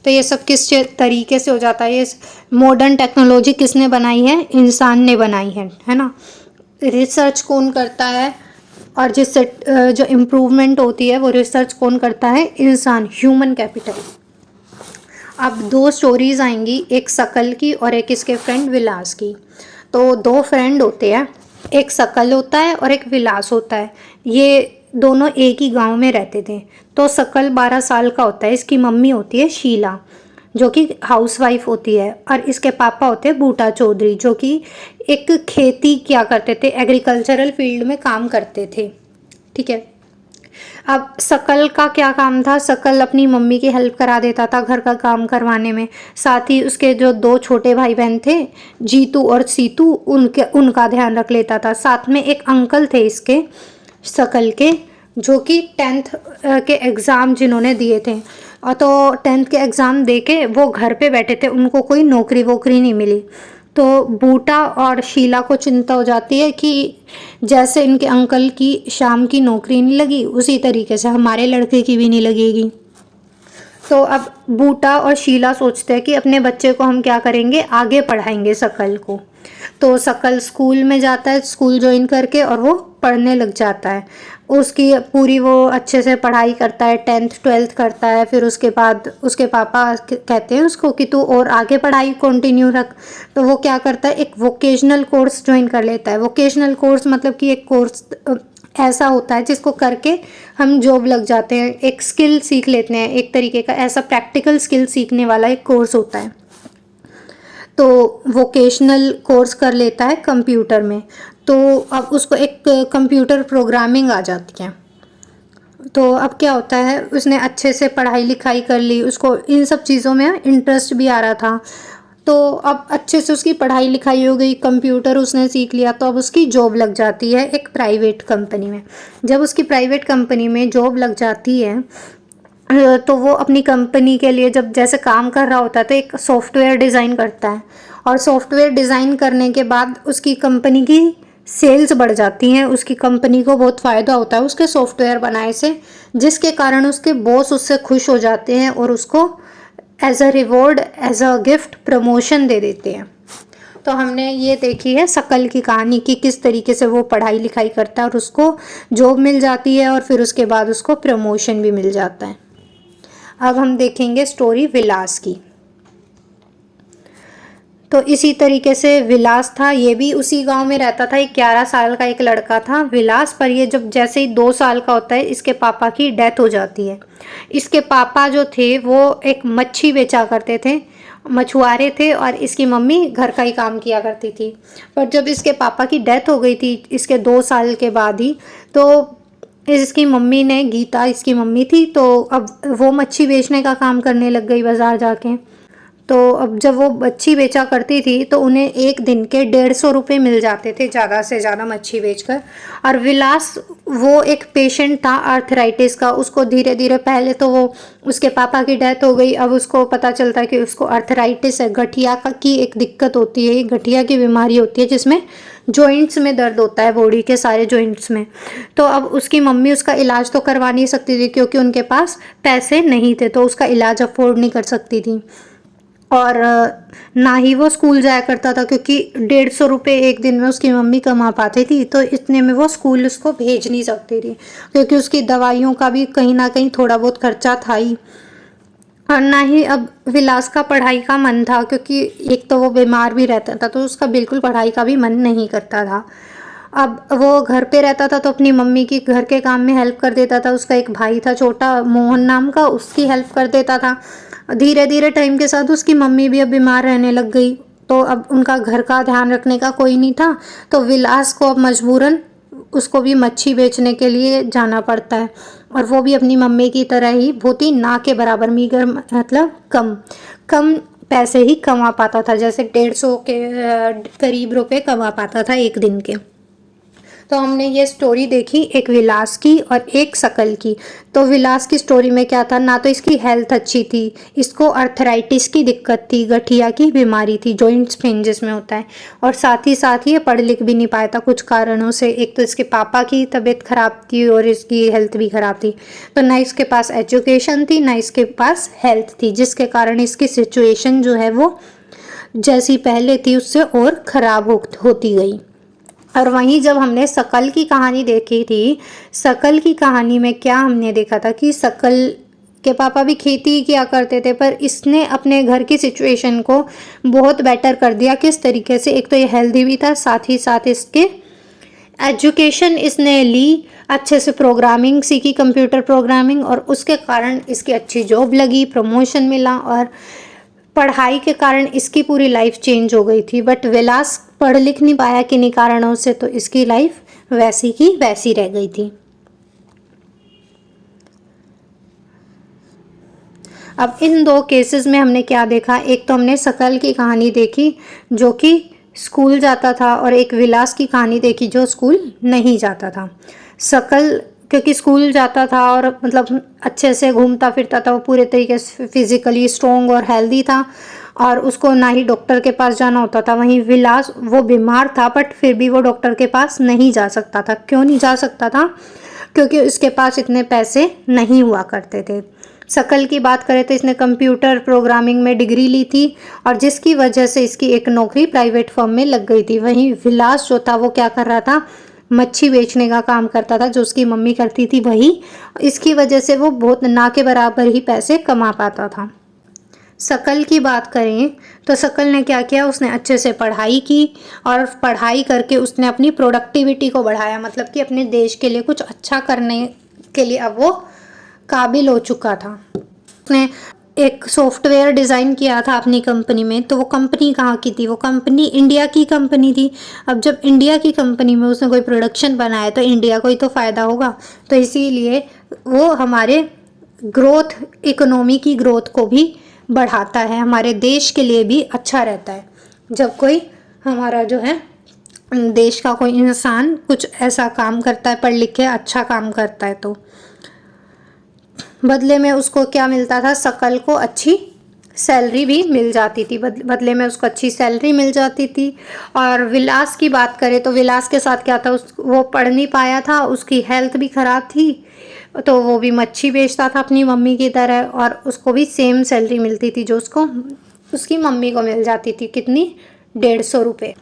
तो ये सब किस तरीके से हो जाता है? ये मॉडर्न टेक्नोलॉजी किसने बनाई है? इंसान ने बनाई है ना। रिसर्च कौन करता है? और जिससे जो इम्प्रूवमेंट होती है वो रिसर्च कौन करता है? इंसान, ह्यूमन कैपिटल। अब दो स्टोरीज आएंगी, एक सकल की और एक इसके फ्रेंड विलास की। तो दो फ्रेंड होते हैं, एक सकल होता है और एक विलास होता है। ये दोनों एक ही गांव में रहते थे। तो सकल 12 साल का होता है, इसकी मम्मी होती है शीला जो कि हाउसवाइफ होती है, और इसके पापा होते हैं बूटा चौधरी जो कि एक खेती क्या करते थे, एग्रीकल्चरल फील्ड में काम करते थे, ठीक है। अब सकल का क्या काम था? सकल अपनी मम्मी की हेल्प करा देता था घर का काम करवाने में, साथ ही उसके जो दो छोटे भाई बहन थे, जीतू और सीतू, उनका ध्यान रख लेता था। साथ में एक अंकल थे इसके सकल के, जो कि 10th के एग्ज़ाम जिन्होंने दिए थे, और तो 10th के एग्ज़ाम दे के वो घर पे बैठे थे, उनको कोई नौकरी वोकरी नहीं मिली। तो बूटा और शीला को चिंता हो जाती है कि जैसे इनके अंकल की शाम की नौकरी नहीं लगी, उसी तरीके से हमारे लड़के की भी नहीं लगेगी। तो अब बूटा और शीला सोचते हैं कि अपने बच्चे को हम क्या करेंगे, आगे पढ़ाएंगे सकल को। तो सकल स्कूल में जाता है, स्कूल ज्वाइन करके, और वो पढ़ने लग जाता है। उसकी पूरी वो अच्छे से पढ़ाई करता है, 10th 12th करता है। फिर उसके बाद उसके पापा कहते हैं उसको कि तू और आगे पढ़ाई कंटिन्यू रख। तो वो क्या करता है, एक वोकेशनल कोर्स ज्वाइन कर लेता है। वोकेशनल कोर्स मतलब कि एक कोर्स ऐसा होता है जिसको करके हम जॉब लग जाते हैं, एक स्किल सीख लेते हैं, एक तरीके का ऐसा प्रैक्टिकल स्किल सीखने वाला एक कोर्स होता है। तो वोकेशनल कोर्स कर लेता है कंप्यूटर में। तो अब उसको एक कंप्यूटर प्रोग्रामिंग आ जाती है। तो अब क्या होता है, उसने अच्छे से पढ़ाई लिखाई कर ली, उसको इन सब चीज़ों में इंटरेस्ट भी आ रहा था। तो अब अच्छे से उसकी पढ़ाई लिखाई हो गई, कंप्यूटर उसने सीख लिया, तो अब उसकी जॉब लग जाती है एक प्राइवेट कंपनी में। जब उसकी प्राइवेट कंपनी में जॉब लग जाती है तो वो अपनी कंपनी के लिए जब जैसे काम कर रहा होता है तो एक सॉफ्टवेयर डिज़ाइन करता है, और सॉफ्टवेयर डिज़ाइन करने के बाद उसकी कंपनी की सेल्स बढ़ जाती हैं, उसकी कंपनी को बहुत फ़ायदा होता है उसके सॉफ्टवेयर बनाए से, जिसके कारण उसके बॉस उससे खुश हो जाते हैं और उसको as a reward, as a gift promotion दे देते हैं। तो हमने ये देखी है शकल की कहानी कि किस तरीके से वो पढ़ाई लिखाई करता है और उसको जॉब मिल जाती है और फिर उसके बाद उसको प्रमोशन भी मिल जाता है। अब हम देखेंगे स्टोरी विलास की। तो इसी तरीके से विलास था, ये भी उसी गांव में रहता था। एक 11 साल का एक लड़का था विलास, पर ये जब जैसे ही 2 साल का होता है इसके पापा की डेथ हो जाती है। इसके पापा जो थे वो एक मच्छी बेचा करते थे, मछुआरे थे, और इसकी मम्मी घर का ही काम किया करती थी। पर जब इसके पापा की डेथ हो गई थी इसके 2 साल के बाद ही, तो इसकी मम्मी ने, गीता इसकी मम्मी थी, तो अब वो मच्छी बेचने का काम करने लग गई बाज़ार जाके। तो अब जब वो मच्छी बेचा करती थी तो उन्हें एक दिन के 150 रुपये मिल जाते थे ज़्यादा से ज़्यादा मच्छी बेचकर। और विलास वो एक पेशेंट था आर्थराइटिस का, उसको धीरे धीरे, पहले तो वो उसके पापा की डेथ हो गई, अब उसको पता चलता है कि उसको आर्थराइटिस है, गठिया की एक दिक्कत होती है, गठिया की बीमारी होती है जिसमें जॉइंट्स में दर्द होता है, बॉडी के सारे जॉइंट्स में। तो अब उसकी मम्मी उसका इलाज तो करवा नहीं सकती थी क्योंकि उनके पास पैसे नहीं थे, तो उसका इलाज अफोर्ड नहीं कर सकती थी। और ना ही वो स्कूल जाया करता था क्योंकि 150 रुपये एक दिन में उसकी मम्मी कमा पाती थी, तो इतने में वो स्कूल उसको भेज नहीं सकती थी क्योंकि उसकी दवाइयों का भी कहीं ना कहीं थोड़ा बहुत खर्चा था ही। और ना ही अब विलास का पढ़ाई का मन था क्योंकि एक तो वो बीमार भी रहता था, तो उसका बिल्कुल पढ़ाई का भी मन नहीं करता था। अब वो घर पे रहता था तो अपनी मम्मी की घर के काम में हेल्प कर देता था, उसका एक भाई था छोटा मोहन नाम का, उसकी हेल्प कर देता था। धीरे धीरे टाइम के साथ उसकी मम्मी भी अब बीमार रहने लग गई, तो अब उनका घर का ध्यान रखने का कोई नहीं था, तो विलास को अब मजबूरन उसको भी मच्छी बेचने के लिए जाना पड़ता है। और वो भी अपनी मम्मी की तरह ही बहुत ही ना के बराबर, मीगर मतलब कम कम पैसे ही कमा पाता था, जैसे 150 के करीब रुपए कमा पाता था एक दिन के। तो हमने ये स्टोरी देखी एक विलास की और एक शकल की। तो विलास की स्टोरी में क्या था, ना तो इसकी हेल्थ अच्छी थी, इसको अर्थराइटिस की दिक्कत थी, गठिया की बीमारी थी, जॉइंट्स पेन जिसमें होता है, और साथ ही ये पढ़ लिख भी नहीं पाया था कुछ कारणों से। एक तो इसके पापा की तबीयत खराब थी और इसकी हेल्थ भी खराब थी, तो ना इसके पास एजुकेशन थी ना इसके पास हेल्थ थी, जिसके कारण इसकी सिचुएशन जो है वो जैसी पहले थी उससे और ख़राब होती गई। और वहीं जब हमने शकल की कहानी देखी थी, शकल की कहानी में क्या हमने देखा था कि शकल के पापा भी खेती ही किया करते थे, पर इसने अपने घर की सिचुएशन को बहुत बेटर कर दिया। किस तरीके से, एक तो ये हेल्दी भी था, साथ ही साथ इसके एजुकेशन इसने ली, अच्छे से प्रोग्रामिंग सीखी, कंप्यूटर प्रोग्रामिंग, और उसके कारण इसकी अच्छी जॉब लगी, प्रमोशन मिला, और पढ़ाई के कारण इसकी पूरी लाइफ चेंज हो गई थी। बट विलास पढ़ लिख नहीं पाया किन्हीं कारणों से, तो इसकी लाइफ वैसी की वैसी रह गई थी। अब इन दो केसेस में हमने क्या देखा, एक तो हमने शकल की कहानी देखी जो कि स्कूल जाता था, और एक विलास की कहानी देखी जो स्कूल नहीं जाता था। शकल क्योंकि स्कूल जाता था और मतलब अच्छे से घूमता फिरता था, वो पूरे तरीके से फिजिकली स्ट्रॉन्ग और हेल्दी था, और उसको ना ही डॉक्टर के पास जाना होता था। वहीं विलास वो बीमार था बट फिर भी वो डॉक्टर के पास नहीं जा सकता था। क्यों नहीं जा सकता था? क्योंकि उसके पास इतने पैसे नहीं हुआ करते थे। शकल की बात करें तो इसने कंप्यूटर प्रोग्रामिंग में डिग्री ली थी, और जिसकी वजह से इसकी एक नौकरी प्राइवेट फर्म में लग गई थी। वहीं विलास जो था वो क्या कर रहा था, मच्छी बेचने का काम करता था, जो उसकी मम्मी करती थी वही। इसकी वजह से वो बहुत ना के बराबर ही पैसे कमा पाता था। शकल की बात करें तो शकल ने क्या किया, उसने अच्छे से पढ़ाई की, और पढ़ाई करके उसने अपनी प्रोडक्टिविटी को बढ़ाया, मतलब कि अपने देश के लिए कुछ अच्छा करने के लिए अब वो काबिल हो चुका था। उसने एक सॉफ्टवेयर डिज़ाइन किया था अपनी कंपनी में, तो वो कंपनी कहाँ की थी, वो कंपनी इंडिया की कंपनी थी। अब जब इंडिया की कंपनी में उसने कोई प्रोडक्शन बनाया तो इंडिया को ही तो फ़ायदा होगा, तो इसीलिए वो हमारे ग्रोथ, इकोनॉमी की ग्रोथ को भी बढ़ाता है, हमारे देश के लिए भी अच्छा रहता है। जब कोई हमारा जो है देश का कोई इंसान कुछ ऐसा काम करता है, पढ़ लिख के अच्छा काम करता है, तो बदले में उसको क्या मिलता था, शकल को अच्छी सैलरी भी मिल जाती थी, बदले में उसको अच्छी सैलरी मिल जाती थी। और विलास की बात करें तो विलास के साथ क्या था, वो पढ़ नहीं पाया था, उसकी हेल्थ भी ख़राब थी, तो वो भी मच्छी बेचता था अपनी मम्मी की तरह, और उसको भी सेम सैलरी मिलती थी जो उसको उसकी मम्मी को मिल जाती थी। कितनी? 150 रुपये।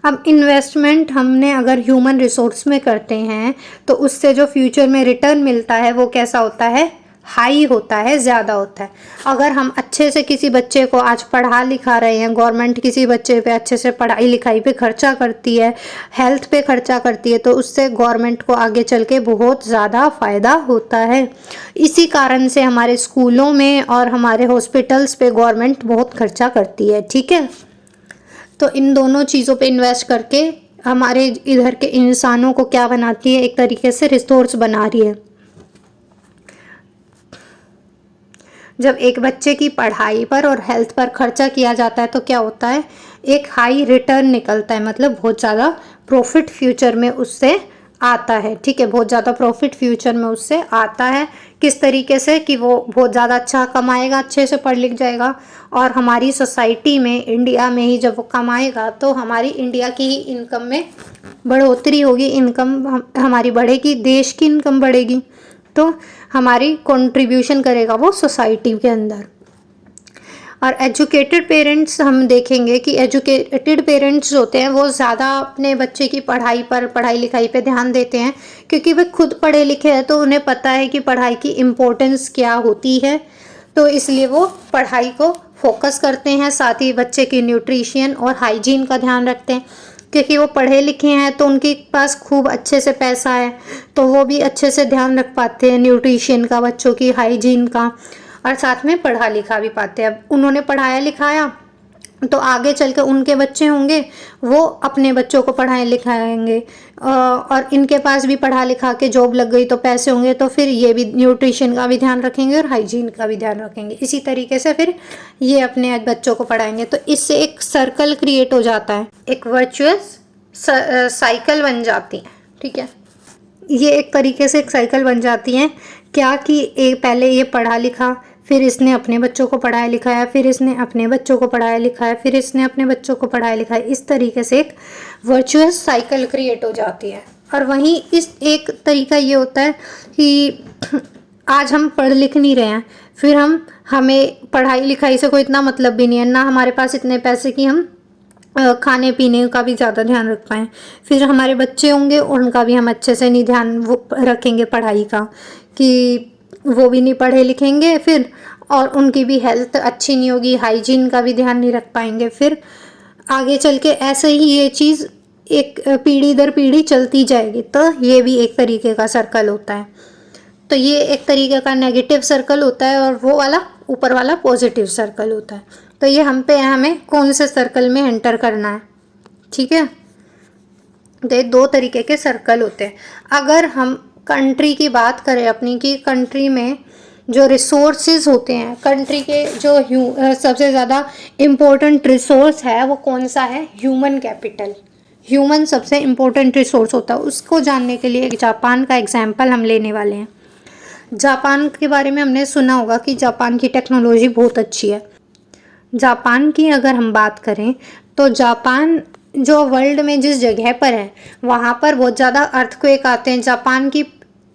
अब इन्वेस्टमेंट हमने अगर ह्यूमन रिसोर्स में करते हैं तो उससे जो फ्यूचर में रिटर्न मिलता है वो कैसा होता है, हाई होता है, ज़्यादा होता है। अगर हम अच्छे से किसी बच्चे को आज पढ़ा लिखा रहे हैं, गवर्नमेंट किसी बच्चे पे अच्छे से पढ़ाई लिखाई पे खर्चा करती है, हेल्थ पे खर्चा करती है, तो उससे गवर्नमेंट को आगे चल के बहुत ज़्यादा फ़ायदा होता है। इसी कारण से हमारे स्कूलों में और हमारे हॉस्पिटल्स पे गवर्नमेंट बहुत खर्चा करती है, ठीक है। तो इन दोनों चीज़ों पे इन्वेस्ट करके हमारे इधर के इंसानों को क्या बनाती है, एक तरीके से रिसोर्स बना रही है। जब एक बच्चे की पढ़ाई पर और हेल्थ पर खर्चा किया जाता है तो क्या होता है, एक हाई रिटर्न निकलता है, मतलब बहुत ज़्यादा प्रॉफिट फ्यूचर में उससे आता है, ठीक है। बहुत ज़्यादा प्रॉफिट फ्यूचर में उससे आता है। किस तरीके से कि वो बहुत ज़्यादा अच्छा कमाएगा, अच्छे से पढ़ लिख जाएगा, और हमारी सोसाइटी में, इंडिया में ही जब वो कमाएगा तो हमारी इंडिया की ही इनकम में बढ़ोतरी होगी, इनकम हमारी बढ़ेगी, देश की इनकम बढ़ेगी, तो हमारी कंट्रीब्यूशन करेगा वो सोसाइटी के अंदर। और एजुकेटेड पेरेंट्स, हम देखेंगे कि एजुकेटेड पेरेंट्स होते हैं वो ज़्यादा अपने बच्चे की पढ़ाई पर, पढ़ाई लिखाई पे ध्यान देते हैं, क्योंकि वे खुद पढ़े लिखे हैं, तो उन्हें पता है कि पढ़ाई की इम्पोर्टेंस क्या होती है, तो इसलिए वो पढ़ाई को फोकस करते हैं, साथ ही बच्चे की न्यूट्रिशन और हाइजीन का ध्यान रखते हैं, क्योंकि वो पढ़े लिखे हैं तो उनके पास खूब अच्छे से पैसा है, तो वो भी अच्छे से ध्यान रख पाते हैं न्यूट्रिशन का, बच्चों की हाइजीन का, और साथ में पढ़ा लिखा भी पाते हैं। अब उन्होंने पढ़ाया लिखाया तो आगे चल के उनके बच्चे होंगे, वो अपने बच्चों को पढ़ाएं लिखाएंगे, और इनके पास भी पढ़ा लिखा के जॉब लग गई तो पैसे होंगे, तो फिर ये भी न्यूट्रिशन का भी ध्यान रखेंगे और हाइजीन का भी ध्यान रखेंगे। इसी तरीके से फिर ये अपने बच्चों को पढ़ाएंगे, तो इससे एक सर्कल क्रिएट हो जाता है, एक वर्चुअस साइकिल बन जाती है, ठीक है। ये एक तरीके से एक साइकिल बन जाती है, क्या कि पहले ये पढ़ा लिखा, फिर इसने अपने बच्चों को पढ़ाया लिखाया, फिर इसने अपने बच्चों को पढ़ाया लिखाया, फिर इसने अपने बच्चों को पढ़ाया लिखाया, इस तरीके से एक वर्चुअस साइकिल क्रिएट हो जाती है। और वहीं इस एक तरीका ये होता है कि आज हम पढ़ लिख नहीं रहे हैं, फिर हमें पढ़ाई लिखाई से कोई इतना मतलब भी नहीं है, ना हमारे पास इतने पैसे कि हम खाने पीने का भी ज़्यादा ध्यान रख पाएँ, फिर हमारे बच्चे होंगे उनका भी हम अच्छे से नहीं ध्यान वो रखेंगे पढ़ाई का, कि वो भी नहीं पढ़े लिखेंगे फिर, और उनकी भी हेल्थ अच्छी नहीं होगी, हाइजीन का भी ध्यान नहीं रख पाएंगे, फिर आगे चल के ऐसे ही ये चीज़ एक पीढ़ी दर पीढ़ी चलती जाएगी, तो ये भी एक तरीके का सर्कल होता है। तो ये एक तरीके का नेगेटिव सर्कल होता है, और वो वाला ऊपर वाला पॉजिटिव सर्कल होता है। तो ये हम पे हमें कौन से सर्कल में एंटर करना है, ठीक है। तो ये दो तरीके के सर्कल होते हैं। अगर हम कंट्री की बात करें अपनी, की कंट्री में जो रिसोर्सेज होते हैं, कंट्री के जो सबसे ज़्यादा इम्पोर्टेंट रिसोर्स है वो कौन सा है, ह्यूमन कैपिटल। ह्यूमन सबसे इम्पोर्टेंट रिसोर्स होता है। उसको जानने के लिए एक जापान का एग्जाम्पल हम लेने वाले हैं। जापान के बारे में हमने सुना होगा कि जापान की टेक्नोलॉजी बहुत अच्छी है। जापान की अगर हम बात करें तो जापान जो वर्ल्ड में जिस जगह पर है वहाँ पर बहुत ज़्यादा अर्थक्वेक आते हैं। जापान की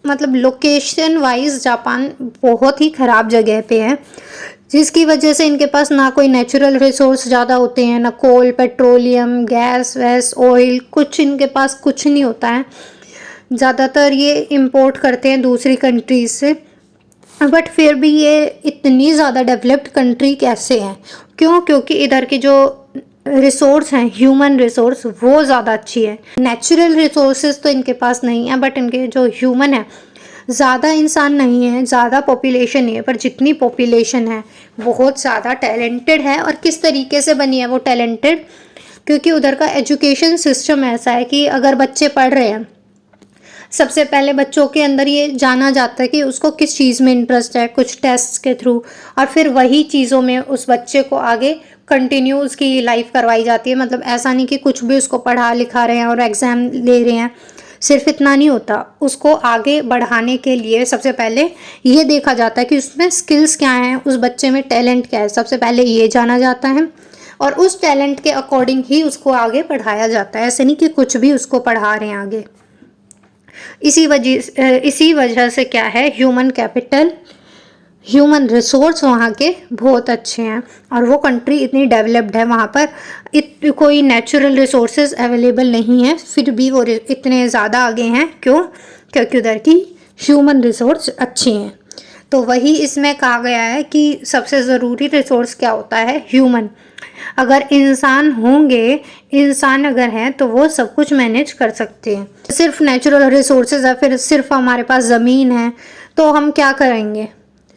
मतलब लोकेशन वाइज जापान बहुत ही ख़राब जगह पे है, जिसकी वजह से इनके पास ना कोई नेचुरल रिसोर्स ज़्यादा होते हैं, ना कोल, पेट्रोलियम, गैस वैस, ऑयल, कुछ इनके पास कुछ नहीं होता है। ज़्यादातर ये इंपोर्ट करते हैं दूसरी कंट्रीज से। बट फिर भी ये इतनी ज़्यादा डेवलप्ड कंट्री कैसे है, क्यों? क्योंकि इधर के जो रिसोर्स हैं, ह्यूमन रिसोर्स, वो ज़्यादा अच्छी है। नेचुरल रिसोर्सेज तो इनके पास नहीं है, बट इनके जो ह्यूमन है, ज़्यादा इंसान नहीं है, ज़्यादा पॉपुलेशन नहीं है, पर जितनी पॉपुलेशन है बहुत ज़्यादा टैलेंटेड है। और किस तरीके से बनी है वो टैलेंटेड, क्योंकि उधर का एजुकेशन सिस्टम ऐसा है कि अगर बच्चे पढ़ रहे हैं सबसे पहले बच्चों के अंदर ये जाना जाता है कि उसको किस चीज़ में इंटरेस्ट है, कुछ टेस्ट के थ्रू, और फिर वही चीज़ों में उस बच्चे को आगे कंटिन्यू उसकी लाइफ करवाई जाती है। मतलब ऐसा नहीं कि कुछ भी उसको पढ़ा लिखा रहे हैं और एग्ज़ाम ले रहे हैं, सिर्फ इतना नहीं होता। उसको आगे बढ़ाने के लिए सबसे पहले ये देखा जाता है कि उसमें स्किल्स क्या हैं, उस बच्चे में टैलेंट क्या है, सबसे पहले ये जाना जाता है और उस टैलेंट के अकॉर्डिंग ही उसको आगे पढ़ाया जाता है। ऐसे नहीं कि कुछ भी उसको पढ़ा रहे हैं आगे। इसी वजह से क्या है, ह्यूमन कैपिटल, ह्यूमन रिसोर्स वहाँ के बहुत अच्छे हैं और वो कंट्री इतनी डेवलप्ड है, वहाँ पर कोई नेचुरल रिसोर्सेज अवेलेबल नहीं है, फिर भी वो इतने ज़्यादा आगे हैं। क्यों? क्योंकि उधर की ह्यूमन रिसोर्स अच्छी हैं। तो वही इसमें कहा गया है कि सबसे ज़रूरी रिसोर्स क्या होता है, ह्यूमन। अगर इंसान होंगे, इंसान अगर हैं तो वो सब कुछ मैनेज कर सकते हैं। सिर्फ नेचुरल रिसोर्सेज है, फिर सिर्फ हमारे पास ज़मीन है तो हम क्या करेंगे?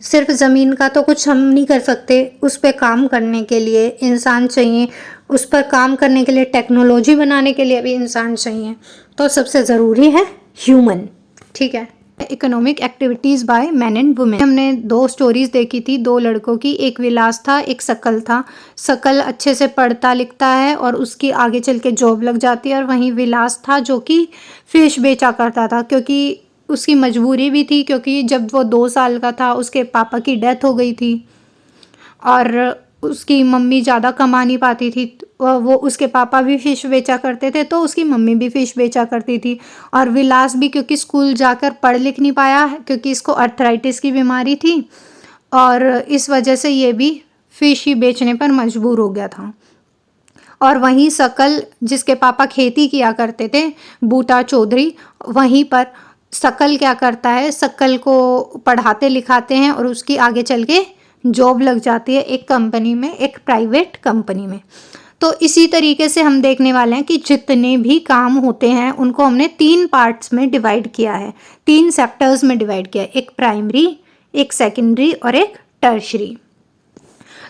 सिर्फ ज़मीन का तो कुछ हम नहीं कर सकते, उस पर काम करने के लिए इंसान चाहिए, उस पर काम करने के लिए टेक्नोलॉजी बनाने के लिए भी इंसान चाहिए। तो सबसे ज़रूरी है ह्यूमन। ठीक है। Economic activities by man and women. हमने 2 स्टोरीज़ देखी थी, 2 लड़कों की, एक विलास था, एक सकल था। सकल अच्छे से पढ़ता लिखता है और उसकी आगे चल के जॉब लग जाती है, और वहीं विलास था जो कि फ़िश बेचा करता था, क्योंकि उसकी मजबूरी भी थी, क्योंकि जब वो 2 साल का था उसके पापा की डेथ हो गई थी और उसकी मम्मी ज़्यादा कमा नहीं पाती थी। वो उसके पापा भी फ़िश बेचा करते थे तो उसकी मम्मी भी फ़िश बेचा करती थी। और विलास भी क्योंकि स्कूल जाकर पढ़ लिख नहीं पाया, क्योंकि इसको अर्थराइटिस की बीमारी थी और इस वजह से ये भी फ़िश ही बेचने पर मजबूर हो गया था। और वहीं सकल, जिसके पापा खेती किया करते थे, बूटा चौधरी, वहीं पर सकल क्या करता है, सकल को पढ़ाते लिखाते हैं और उसकी आगे चल के जॉब लग जाती है एक कंपनी में, एक प्राइवेट कंपनी में। तो इसी तरीके से हम देखने वाले हैं कि जितने भी काम होते हैं उनको हमने 3 पार्ट्स में डिवाइड किया है, 3 सेक्टर्स में डिवाइड किया है, एक प्राइमरी, एक सेकेंडरी और एक टर्शरी।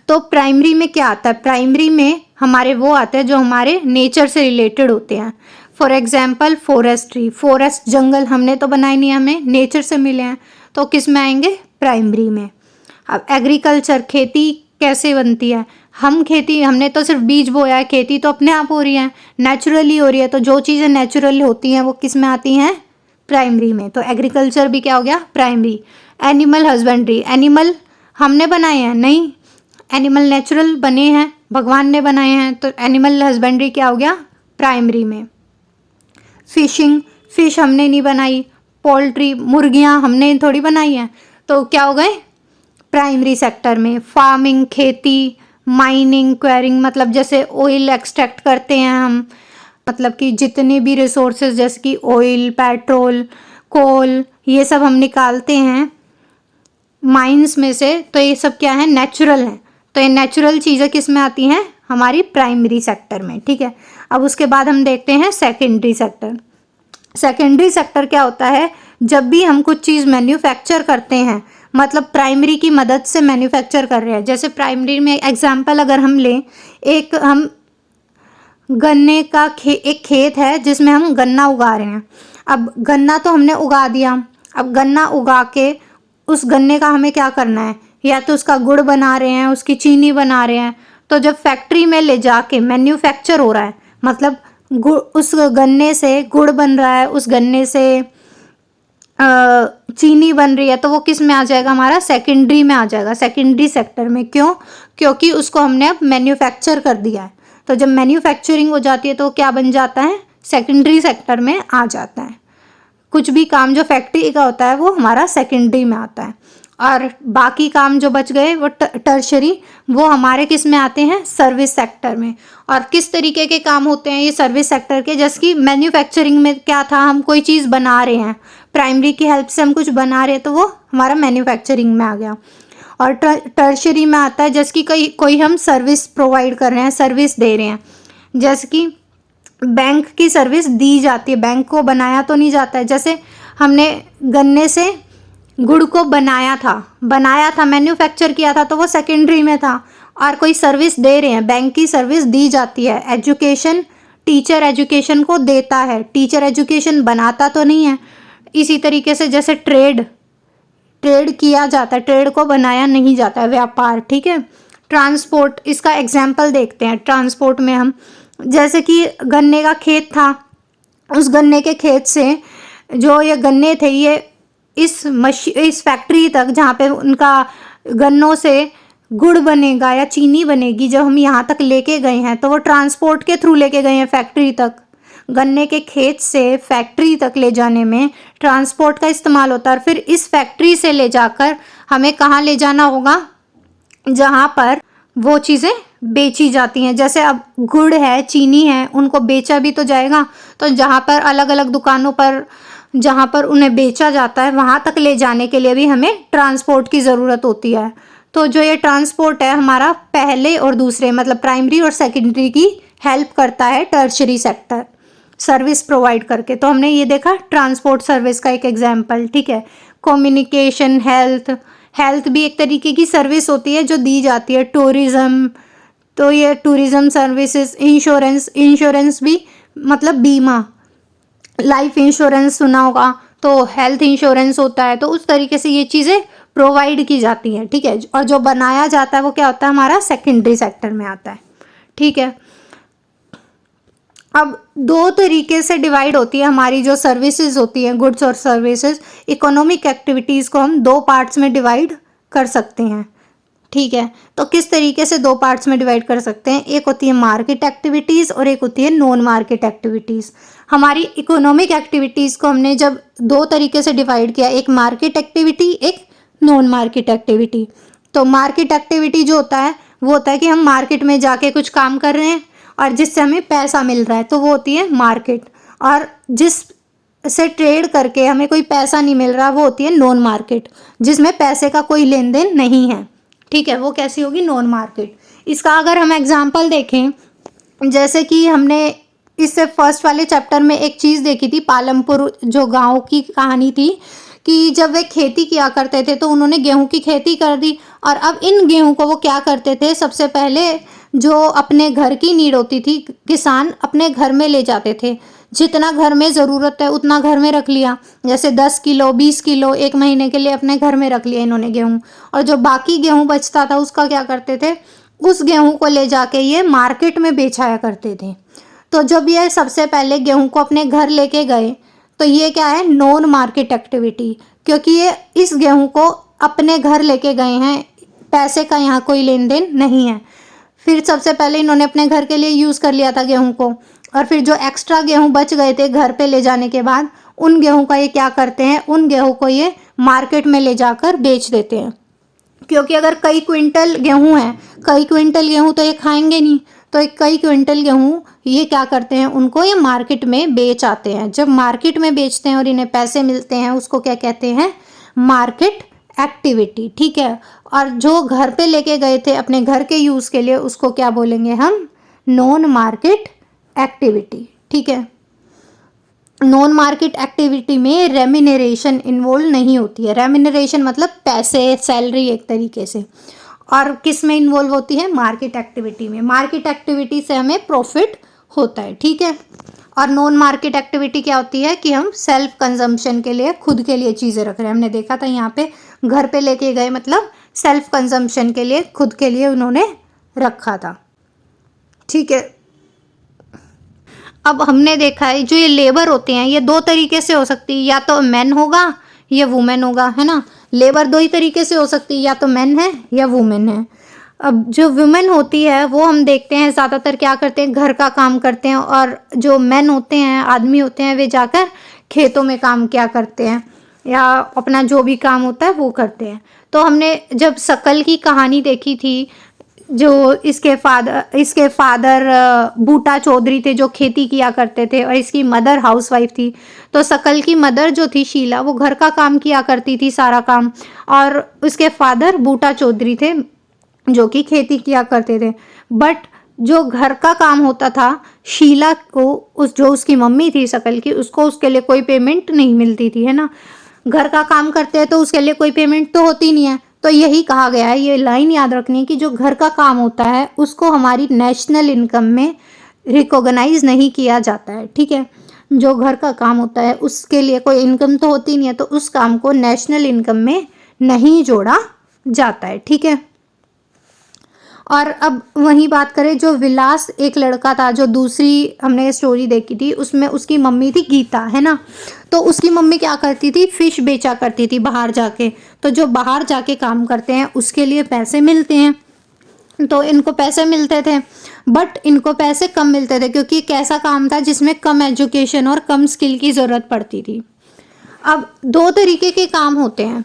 तो प्राइमरी में क्या आता है? प्राइमरी में हमारे वो आते हैं जो हमारे नेचर से रिलेटेड होते हैं। फॉर एग्जाम्पल फॉरेस्ट्री, फॉरेस्ट जंगल हमने तो बनाए नहीं, हमें नेचर से मिले हैं, तो किस में आएंगे? प्राइमरी में। अब एग्रीकल्चर, खेती कैसे बनती है? हमने तो सिर्फ बीज बोया है, खेती तो अपने आप हो रही है, नेचुरली हो रही है। तो जो चीज़ें नेचुरली होती हैं वो किस में आती हैं? प्राइमरी में। तो एग्रीकल्चर भी क्या हो गया? प्राइमरी। एनिमल हस्बेंड्री, एनिमल हमने बनाए हैं? नहीं, एनिमल नेचुरल बने हैं, भगवान ने बनाए हैं, तो एनिमल हस्बेंड्री क्या हो गया? प्राइमरी में। फिशिंग, फिश हमने नहीं बनाई। पोल्ट्री, मुर्गियां हमने थोड़ी बनाई हैं, तो क्या हो गए? प्राइमरी सेक्टर में। फार्मिंग, खेती, माइनिंग, क्वेरिंग, मतलब जैसे ऑयल एक्सट्रैक्ट करते हैं हम, मतलब कि जितने भी रिसोर्सेज जैसे कि ऑयल, पेट्रोल, कोल, ये सब हम निकालते हैं माइंस में से, तो ये सब क्या है? नेचुरल है। तो ये नेचुरल चीज़ें किस में आती हैं? हमारी प्राइमरी सेक्टर में। ठीक है। अब उसके बाद हम देखते हैं सेकेंडरी सेक्टर। सेकेंडरी सेक्टर क्या होता है? जब भी हम कुछ चीज़ मैन्युफैक्चर करते हैं, मतलब प्राइमरी की मदद से मैन्युफैक्चर कर रहे हैं। जैसे प्राइमरी में एग्जांपल अगर हम लें, एक हम गन्ने का एक खेत है जिसमें हम गन्ना उगा रहे हैं। अब गन्ना तो हमने उगा दिया, अब गन्ना उगा के उस गन्ने का हमें क्या करना है? या तो उसका गुड़ बना रहे हैं, उसकी चीनी बना रहे हैं। तो जब फैक्ट्री में ले जाके मैन्युफैक्चर हो रहा है, मतलब गुड़, उस गन्ने से गुड़ बन रहा है, उस गन्ने से चीनी बन रही है, तो वो किस में आ जाएगा? हमारा सेकेंडरी में आ जाएगा, सेकेंडरी सेक्टर में। क्यों? क्योंकि उसको हमने अब मैन्युफैक्चर कर दिया है। तो जब मैन्युफैक्चरिंग हो जाती है तो क्या बन जाता है? सेकेंडरी सेक्टर में आ जाता है। कुछ भी काम जो फैक्ट्री का होता है वो हमारा सेकेंडरी में आता है, और बाकी काम जो बच गए वो टर्शरी, वो हमारे किस में आते हैं? सर्विस सेक्टर में। और किस तरीके के काम होते हैं ये सर्विस सेक्टर के? जैसे कि मैन्युफैक्चरिंग में क्या था, हम कोई चीज़ बना रहे हैं, प्राइमरी की हेल्प से हम कुछ बना रहे हैं, तो वो हमारा मैन्युफैक्चरिंग में आ गया। और टर्शरी में आता है जैसे कि कोई हम सर्विस प्रोवाइड कर रहे हैं, सर्विस दे रहे हैं। जैसे कि बैंक की सर्विस दी जाती है, बैंक को बनाया तो नहीं जाता है। जैसे हमने गन्ने से गुड़ को बनाया था, मैन्युफैक्चर किया था, तो वो सेकेंडरी में था। और कोई सर्विस दे रहे हैं, बैंक की सर्विस दी जाती है। एजुकेशन, टीचर एजुकेशन को देता है, टीचर एजुकेशन बनाता तो नहीं है। इसी तरीके से जैसे ट्रेड किया जाता है, ट्रेड को बनाया नहीं जाता है, व्यापार, ठीक है। ट्रांसपोर्ट, इसका एग्जाम्पल देखते हैं। ट्रांसपोर्ट में हम, जैसे कि गन्ने का खेत था, उस गन्ने के खेत से जो ये गन्ने थे, ये इस फैक्ट्री तक जहाँ पे उनका गन्नों से गुड़ बनेगा या चीनी बनेगी, जब हम यहाँ तक लेके गए हैं तो वो ट्रांसपोर्ट के थ्रू लेके गए हैं फैक्ट्री तक। गन्ने के खेत से फैक्ट्री तक ले जाने में ट्रांसपोर्ट का इस्तेमाल होता है। और फिर इस फैक्ट्री से ले जाकर हमें कहाँ ले जाना होगा, जहाँ पर वो चीज़ें बेची जाती हैं। जैसे अब गुड़ है, चीनी है, उनको बेचा भी तो जाएगा, तो जहाँ पर अलग अलग दुकानों पर जहाँ पर उन्हें बेचा जाता है वहाँ तक ले जाने के लिए भी हमें ट्रांसपोर्ट की ज़रूरत होती है। तो जो ये ट्रांसपोर्ट है हमारा पहले और दूसरे, मतलब प्राइमरी और सेकेंडरी की हेल्प करता है, टर्शरी सेक्टर सर्विस प्रोवाइड करके। तो हमने ये देखा ट्रांसपोर्ट सर्विस का एक एग्जाम्पल, ठीक है। कम्युनिकेशन, हेल्थ भी एक तरीके की सर्विस होती है जो दी जाती है। टूरिज़्म, तो ये टूरिज़्म सर्विसेज। इंश्योरेंस भी मतलब बीमा, लाइफ इंश्योरेंस सुना होगा, तो हेल्थ इंश्योरेंस होता है। तो उस तरीके से ये चीज़ें प्रोवाइड की जाती हैं, ठीक है। और जो बनाया जाता है वो क्या होता है, हमारा सेकेंडरी सेक्टर में आता है, ठीक है। अब दो तरीके से डिवाइड होती है हमारी जो सर्विसेज होती हैं, गुड्स और सर्विसेज। इकोनॉमिक एक्टिविटीज़ को हम दो पार्ट्स में डिवाइड कर सकते हैं, ठीक है। तो किस तरीके से दो पार्ट्स में डिवाइड कर सकते हैं, एक होती है मार्केट एक्टिविटीज़ और एक होती है नॉन मार्केट एक्टिविटीज़। हमारी इकोनॉमिक एक्टिविटीज़ को हमने जब दो तरीके से डिवाइड किया, एक मार्केट एक्टिविटी, एक नॉन मार्केट एक्टिविटी। तो मार्केट एक्टिविटी जो होता है वो होता है कि हम मार्केट में जाके कुछ काम कर रहे हैं और जिससे हमें पैसा मिल रहा है, तो वो होती है मार्केट। और जिस से ट्रेड करके हमें कोई पैसा नहीं मिल रहा, वो होती है नॉन मार्केट, जिसमें पैसे का कोई लेन देन नहीं है, ठीक है। वो कैसी होगी, नॉन मार्केट। इसका अगर हम एग्जांपल देखें, जैसे कि हमने इससे फर्स्ट वाले चैप्टर में एक चीज़ देखी थी, पालमपुर जो गांव की कहानी थी, कि जब वे खेती किया करते थे तो उन्होंने गेहूं की खेती कर दी। और अब इन गेहूं को वो क्या करते थे, सबसे पहले जो अपने घर की नीड होती थी, किसान अपने घर में ले जाते थे। जितना घर में ज़रूरत है उतना घर में रख लिया, जैसे 10 किलो 20 किलो एक महीने के लिए अपने घर में रख लिया इन्होंने गेहूं। और जो बाकी गेहूं बचता था उसका क्या करते थे, उस गेहूं को ले जाके ये मार्केट में बेचाया करते थे। तो जब ये सबसे पहले गेहूं को अपने घर लेके गए, तो ये क्या है, नॉन मार्केट एक्टिविटी, क्योंकि ये इस गेहूं को अपने घर लेके गए हैं, पैसे का यहाँ कोई लेन देन नहीं है। फिर सबसे पहले इन्होंने अपने घर के लिए यूज़ कर लिया था गेहूं को, और फिर जो एक्स्ट्रा गेहूं बच गए थे घर पे ले जाने के बाद, उन गेहूं का ये क्या करते हैं, उन गेहूं को ये मार्केट में ले जाकर बेच देते हैं। क्योंकि अगर कई क्विंटल गेहूं है, कई क्विंटल गेहूं तो ये खाएंगे नहीं, तो कई क्विंटल गेहूं ये क्या करते हैं, उनको ये मार्केट में बेच आते हैं। जब मार्केट में बेचते हैं और इन्हें पैसे मिलते हैं, उसको क्या कहते हैं, मार्केट एक्टिविटी, ठीक है। और जो घर पे लेके गए थे अपने घर के यूज़ के लिए, उसको क्या बोलेंगे हम, नॉन मार्केट एक्टिविटी, ठीक है। नॉन मार्केट एक्टिविटी में रेम्यूनरेशन इन्वॉल्व नहीं होती है। रेम्यूनरेशन मतलब पैसे, सैलरी एक तरीके से। और किस में इन्वॉल्व होती है, मार्केट एक्टिविटी में। मार्केट एक्टिविटी से हमें प्रॉफिट होता है, ठीक है। और नॉन मार्केट एक्टिविटी क्या होती है कि हम सेल्फ कंजम्पशन के लिए, खुद के लिए चीज़ें रख रहे हैं। हमने देखा था यहाँ पे घर पे लेके गए मतलब सेल्फ कंजम्पशन के लिए, खुद के लिए उन्होंने रखा था, ठीक है। अब हमने देखा है जो ये लेबर होते हैं ये दो तरीके से हो सकती है, या तो मैन होगा या वुमेन होगा, है ना। लेबर दो ही तरीके से हो सकती है, या तो मैन है या वुमेन है। अब जो वुमेन होती है वो हम देखते हैं ज़्यादातर क्या करते हैं, घर का काम करते हैं, और जो मैन होते हैं, आदमी होते हैं, वे जाकर खेतों में काम क्या करते हैं या अपना जो भी काम होता है वो करते हैं। तो हमने जब शकल की कहानी देखी थी, जो इसके फादर बूटा चौधरी थे जो खेती किया करते थे, और इसकी मदर हाउसवाइफ थी। तो शकल की मदर जो थी शीला, वो घर का काम किया करती थी सारा काम, और उसके फादर बूटा चौधरी थे जो कि खेती किया करते थे। बट जो घर का काम होता था, शीला को जो उसकी मम्मी थी शकल की, उसको उसके लिए कोई पेमेंट नहीं मिलती थी, है ना। घर का काम करते हैं तो उसके लिए कोई पेमेंट तो होती नहीं है। तो यही कहा गया है, ये लाइन याद रखनी है कि जो घर का काम होता है उसको हमारी नेशनल इनकम में रिकॉग्नाइज नहीं किया जाता है, ठीक है। जो घर का काम होता है उसके लिए कोई इनकम तो होती नहीं है, तो उस काम को नेशनल इनकम में नहीं जोड़ा जाता है। ठीक है। और अब वही बात करें, जो विलास एक लड़का था, जो दूसरी हमने स्टोरी देखी थी, उसमें उसकी मम्मी थी गीता, है ना। तो उसकी मम्मी क्या करती थी, फिश बेचा करती थी बाहर जाके। तो जो बाहर जाके काम करते हैं उसके लिए पैसे मिलते हैं, तो इनको पैसे मिलते थे, बट इनको पैसे कम मिलते थे क्योंकि एक ऐसा काम था जिसमें कम एजुकेशन और कम स्किल की ज़रूरत पड़ती थी। अब दो तरीके के काम होते हैं,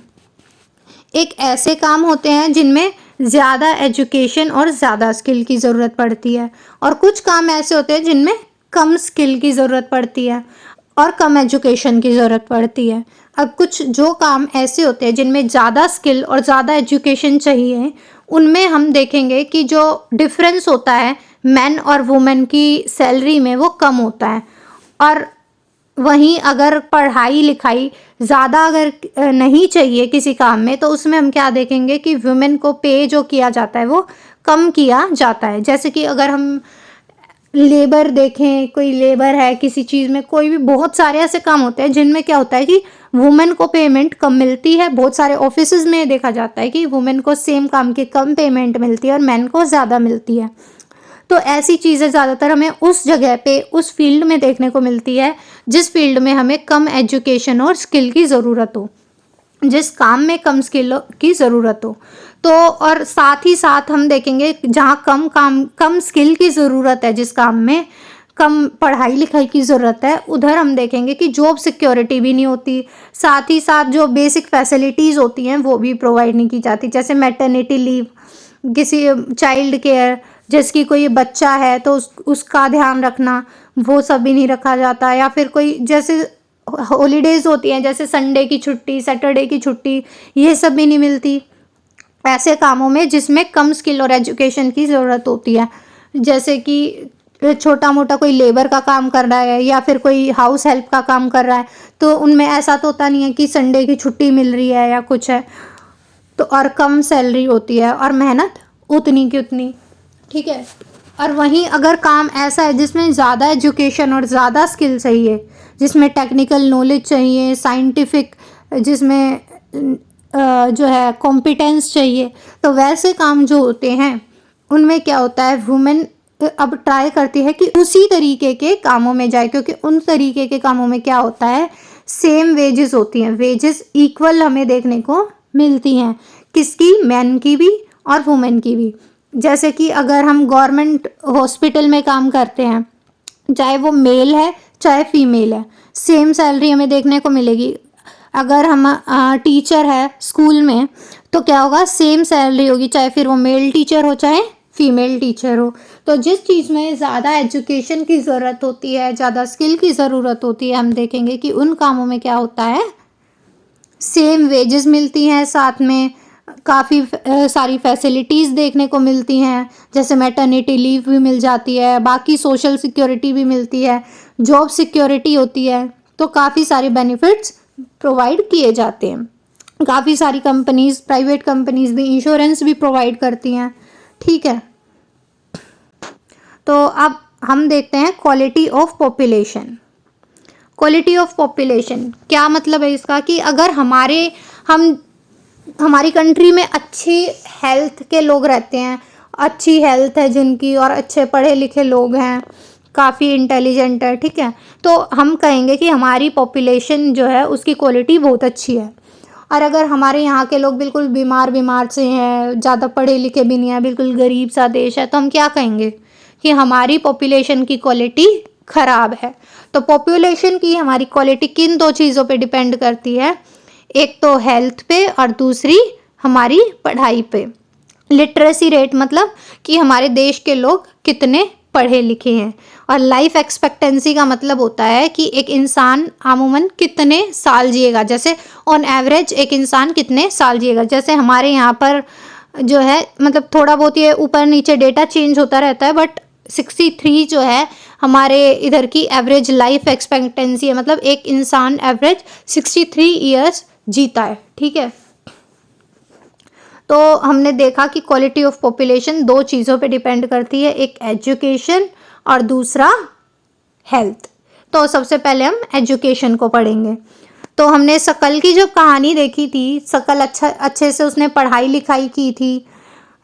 एक ऐसे काम होते हैं जिनमें ज़्यादा एजुकेशन और ज़्यादा स्किल की ज़रूरत पड़ती है, और कुछ काम ऐसे होते हैं जिनमें कम स्किल की ज़रूरत पड़ती है और कम एजुकेशन की ज़रूरत पड़ती है। अब कुछ जो काम ऐसे होते हैं जिनमें ज़्यादा स्किल और ज़्यादा एजुकेशन चाहिए, उनमें हम देखेंगे कि जो डिफरेंस होता है मैन और वुमेन की सैलरी में वो कम होता है। और वहीं अगर पढ़ाई लिखाई ज़्यादा अगर नहीं चाहिए किसी काम में, तो उसमें हम क्या देखेंगे कि वुमेन को पे जो किया जाता है वो कम किया जाता है। जैसे कि अगर हम लेबर देखें, कोई लेबर है किसी चीज़ में, कोई भी बहुत सारे ऐसे काम होते हैं जिनमें क्या होता है कि वुमेन को पेमेंट कम मिलती है। बहुत सारे ऑफिसेज में देखा जाता है कि वुमेन को सेम काम की कम पेमेंट मिलती है और मैन को ज़्यादा मिलती है। तो ऐसी चीज़ें ज़्यादातर हमें उस जगह पे, उस फील्ड में देखने को मिलती है जिस फील्ड में हमें कम एजुकेशन और स्किल की ज़रूरत हो, जिस काम में कम स्किल की ज़रूरत हो। तो और साथ ही साथ हम देखेंगे जहाँ कम स्किल की ज़रूरत है, जिस काम में कम पढ़ाई लिखाई की ज़रूरत है, उधर हम देखेंगे कि जॉब सिक्योरिटी भी नहीं होती। साथ ही साथ जो बेसिक फैसिलिटीज़ होती हैं वो भी प्रोवाइड नहीं की जाती, जैसे मैटरनिटी लीव, किसी चाइल्ड केयर, जिसकी कोई बच्चा है तो उसका ध्यान रखना, वो सब भी नहीं रखा जाता। या फिर कोई जैसे हॉलीडेज़ होती हैं, जैसे संडे की छुट्टी, सैटरडे की छुट्टी, ये सब भी नहीं मिलती ऐसे कामों में जिसमें कम स्किल और एजुकेशन की ज़रूरत होती है। जैसे कि छोटा मोटा कोई लेबर का काम कर रहा है या फिर कोई हाउस हेल्प का काम कर रहा है, तो उनमें ऐसा तो होता नहीं है कि संडे की छुट्टी मिल रही है या कुछ है, तो और कम सैलरी होती है और मेहनत उतनी की उतनी। ठीक है। और वहीं अगर काम ऐसा है जिसमें ज़्यादा एजुकेशन और ज़्यादा स्किल चाहिए, जिसमें टेक्निकल नॉलेज चाहिए, साइंटिफिक, जिसमें जो है कॉम्पिटेंस चाहिए, तो वैसे काम जो होते हैं उनमें क्या होता है, वुमेन अब ट्राई करती है कि उसी तरीके के कामों में जाए, क्योंकि उन तरीके के कामों में क्या होता है, सेम वेजेस होती हैं, वेजेस इक्वल हमें देखने को मिलती हैं, किसकी, मैन की भी और वुमेन की भी। जैसे कि अगर हम गवर्नमेंट हॉस्पिटल में काम करते हैं, चाहे वो मेल है चाहे फीमेल है, सेम सैलरी हमें देखने को मिलेगी। अगर हम टीचर है स्कूल में, तो क्या होगा, सेम सैलरी होगी, चाहे फिर वो मेल टीचर हो चाहे फीमेल टीचर हो। तो जिस चीज़ में ज़्यादा एजुकेशन की ज़रूरत होती है, ज़्यादा स्किल की ज़रूरत होती है, हम देखेंगे कि उन कामों में क्या होता है, सेम वेजेस मिलती हैं, साथ में काफ़ी सारी फैसिलिटीज़ देखने को मिलती हैं, जैसे मैटरनिटी लीव भी मिल जाती है, बाकी सोशल सिक्योरिटी भी मिलती है, जॉब सिक्योरिटी होती है, तो काफ़ी सारे बेनिफिट्स प्रोवाइड किए जाते हैं। काफ़ी सारी कंपनीज़, प्राइवेट कंपनीज़ भी इंश्योरेंस भी प्रोवाइड करती हैं। ठीक है। तो अब हम देखते हैं quality of population. Quality of population क्या मतलब है इसका, कि अगर हमारी कंट्री में अच्छी हेल्थ के लोग रहते हैं, अच्छी हेल्थ है जिनकी और अच्छे पढ़े लिखे लोग हैं, काफ़ी इंटेलिजेंट है, ठीक है, तो हम कहेंगे कि हमारी पॉपुलेशन जो है उसकी क्वालिटी बहुत अच्छी है। और अगर हमारे यहाँ के लोग बिल्कुल बीमार से हैं, ज़्यादा पढ़े लिखे भी नहीं है, बिल्कुल गरीब सा देश है, तो हम क्या कहेंगे कि हमारी पॉपुलेशन की क्वालिटी ख़राब है। तो पॉपुलेशन की हमारी क्वालिटी किन दो चीज़ों पे डिपेंड करती है, एक तो हेल्थ पे और दूसरी हमारी पढ़ाई पे। लिटरेसी रेट मतलब कि हमारे देश के लोग कितने पढ़े लिखे हैं, और लाइफ एक्सपेक्टेंसी का मतलब होता है कि एक इंसान अमूमन कितने साल जिएगा, जैसे ऑन एवरेज एक इंसान कितने साल जिएगा। जैसे हमारे यहाँ पर जो है, मतलब थोड़ा बहुत ये ऊपर नीचे डेटा चेंज होता रहता है, बट 63 जो है हमारे इधर की एवरेज लाइफ एक्सपेक्टेंसी है, मतलब एक इंसान एवरेज 63 ईयर्स जीता है। ठीक है। तो हमने देखा कि क्वालिटी ऑफ पॉपुलेशन दो चीज़ों पे डिपेंड करती है, एक एजुकेशन और दूसरा हेल्थ। तो सबसे पहले हम एजुकेशन को पढ़ेंगे। तो हमने शकल की जब कहानी देखी थी, शकल अच्छे से उसने पढ़ाई लिखाई की थी,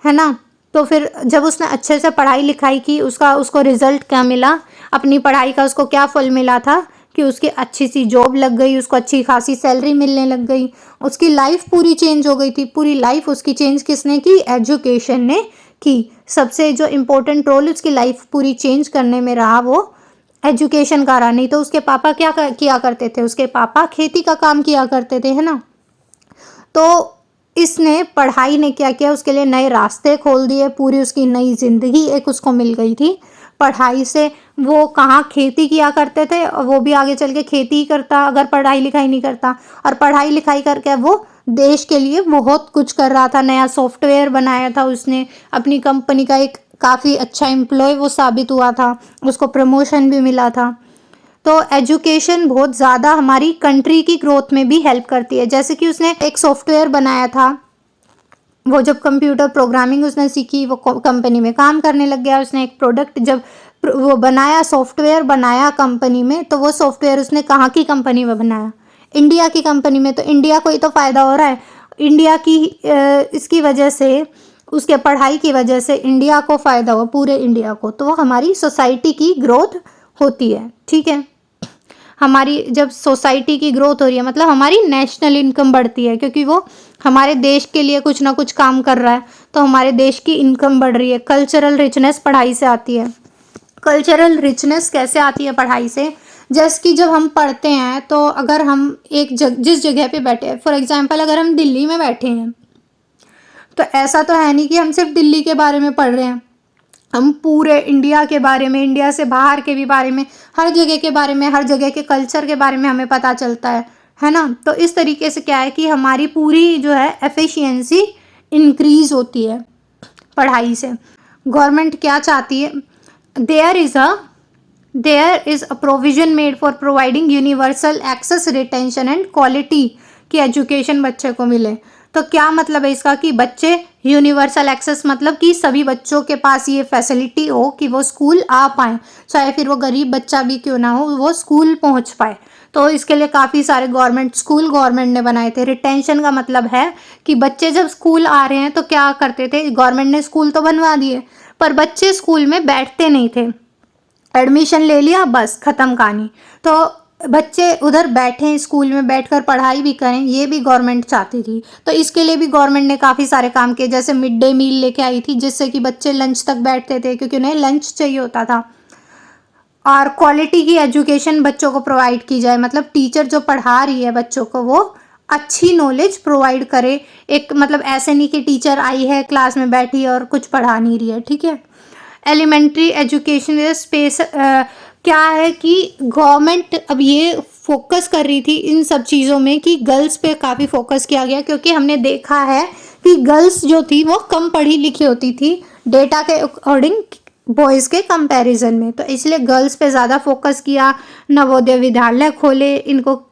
है ना। तो फिर जब उसने अच्छे से पढ़ाई लिखाई की, उसको रिजल्ट क्या मिला, अपनी पढ़ाई का उसको क्या फल मिला था कि उसकी अच्छी सी जॉब लग गई, उसको अच्छी खासी सैलरी मिलने लग गई, उसकी लाइफ पूरी चेंज हो गई थी। पूरी लाइफ उसकी चेंज किसने की, एजुकेशन ने की। सबसे जो इम्पोर्टेंट रोल उसकी लाइफ पूरी चेंज करने में रहा वो एजुकेशन का रहा। नहीं तो उसके पापा किया करते थे, उसके पापा खेती का काम किया करते थे, है ना। तो इसने पढ़ाई ने क्या किया, उसके लिए नए रास्ते खोल दिए, पूरी उसकी नई जिंदगी एक उसको मिल गई थी पढ़ाई से। वो कहाँ खेती किया करते थे और वो भी आगे चल के खेती ही करता अगर पढ़ाई लिखाई नहीं करता। और पढ़ाई लिखाई करके वो देश के लिए बहुत कुछ कर रहा था, नया सॉफ्टवेयर बनाया था उसने, अपनी कंपनी का एक काफ़ी अच्छा एम्प्लॉय वो साबित हुआ था, उसको प्रमोशन भी मिला था। तो एजुकेशन बहुत ज़्यादा हमारी कंट्री की ग्रोथ में भी हेल्प करती है। जैसे कि उसने एक सॉफ्टवेयर बनाया था, वो जब कंप्यूटर प्रोग्रामिंग उसने सीखी, वो कंपनी में काम करने लग गया। उसने एक प्रोडक्ट जब वो बनाया, सॉफ्टवेयर बनाया कंपनी में, तो वो सॉफ्टवेयर उसने कहाँ की कंपनी में बनाया, इंडिया की कंपनी में। तो इंडिया को ही तो फ़ायदा हो रहा है, इंडिया की इसकी वजह से, उसके पढ़ाई की वजह से इंडिया को फ़ायदा हो, पूरे इंडिया को। तो वो हमारी सोसाइटी की ग्रोथ होती है, ठीक है। हमारी जब सोसाइटी की ग्रोथ हो रही है मतलब हमारी नेशनल इनकम बढ़ती है, क्योंकि वो हमारे देश के लिए कुछ ना कुछ काम कर रहा है, तो हमारे देश की इनकम बढ़ रही है। कल्चरल रिचनेस पढ़ाई से आती है। कल्चरल रिचनेस कैसे आती है पढ़ाई से, जैसे कि जब हम पढ़ते हैं तो अगर हम जिस जगह पे बैठे हैं, फॉर एग्जांपल अगर हम दिल्ली में बैठे हैं, तो ऐसा तो है नहीं कि हम सिर्फ दिल्ली के बारे में पढ़ रहे हैं, हम पूरे इंडिया के बारे में, इंडिया से बाहर के भी बारे में, हर जगह के बारे में, हर जगह के कल्चर के बारे में हमें पता चलता है ना। तो इस तरीके से क्या है कि हमारी पूरी जो है एफिशिएंसी इंक्रीज होती है पढ़ाई से। गवर्नमेंट क्या चाहती है, there is a provision made for providing universal access, retention and quality की एजुकेशन बच्चे को मिले। तो क्या मतलब है इसका कि बच्चे यूनिवर्सल एक्सेस मतलब कि सभी बच्चों के पास ये फैसिलिटी हो कि वो स्कूल आ पाएँ, चाहे फिर वो गरीब बच्चा भी क्यों ना हो, वो स्कूल पहुंच पाए। तो इसके लिए काफ़ी सारे गवर्नमेंट ने बनाए थे। रिटेंशन का मतलब है कि बच्चे जब स्कूल आ रहे हैं तो क्या करते थे, गवर्नमेंट ने स्कूल तो बनवा दिए पर बच्चे स्कूल में बैठते नहीं थे, एडमिशन ले लिया बस ख़त्म कहानी। तो बच्चे उधर बैठें, स्कूल में बैठकर पढ़ाई भी करें, ये भी गवर्नमेंट चाहती थी। तो इसके लिए भी गवर्नमेंट ने काफ़ी सारे काम किए, जैसे मिड डे मील लेके आई थी, जिससे कि बच्चे लंच तक बैठते थे क्योंकि उन्हें लंच चाहिए होता था। और क्वालिटी की एजुकेशन बच्चों को प्रोवाइड की जाए, मतलब टीचर जो पढ़ा रही है बच्चों को वो अच्छी नॉलेज प्रोवाइड करे। एक मतलब ऐसे नहीं कि टीचर आई है क्लास में बैठी और कुछ पढ़ा नहीं रही है, ठीक है। एलिमेंट्री एजुकेशन स्पेस क्या है कि गवर्नमेंट अब ये फोकस कर रही थी इन सब चीज़ों में कि गर्ल्स पे काफ़ी फोकस किया गया, क्योंकि हमने देखा है कि गर्ल्स जो थी वो कम पढ़ी लिखी होती थी डेटा के अकॉर्डिंग बॉयज़ के कंपैरिजन में। तो इसलिए गर्ल्स पे ज़्यादा फोकस किया, नवोदय विद्यालय खोले, इनको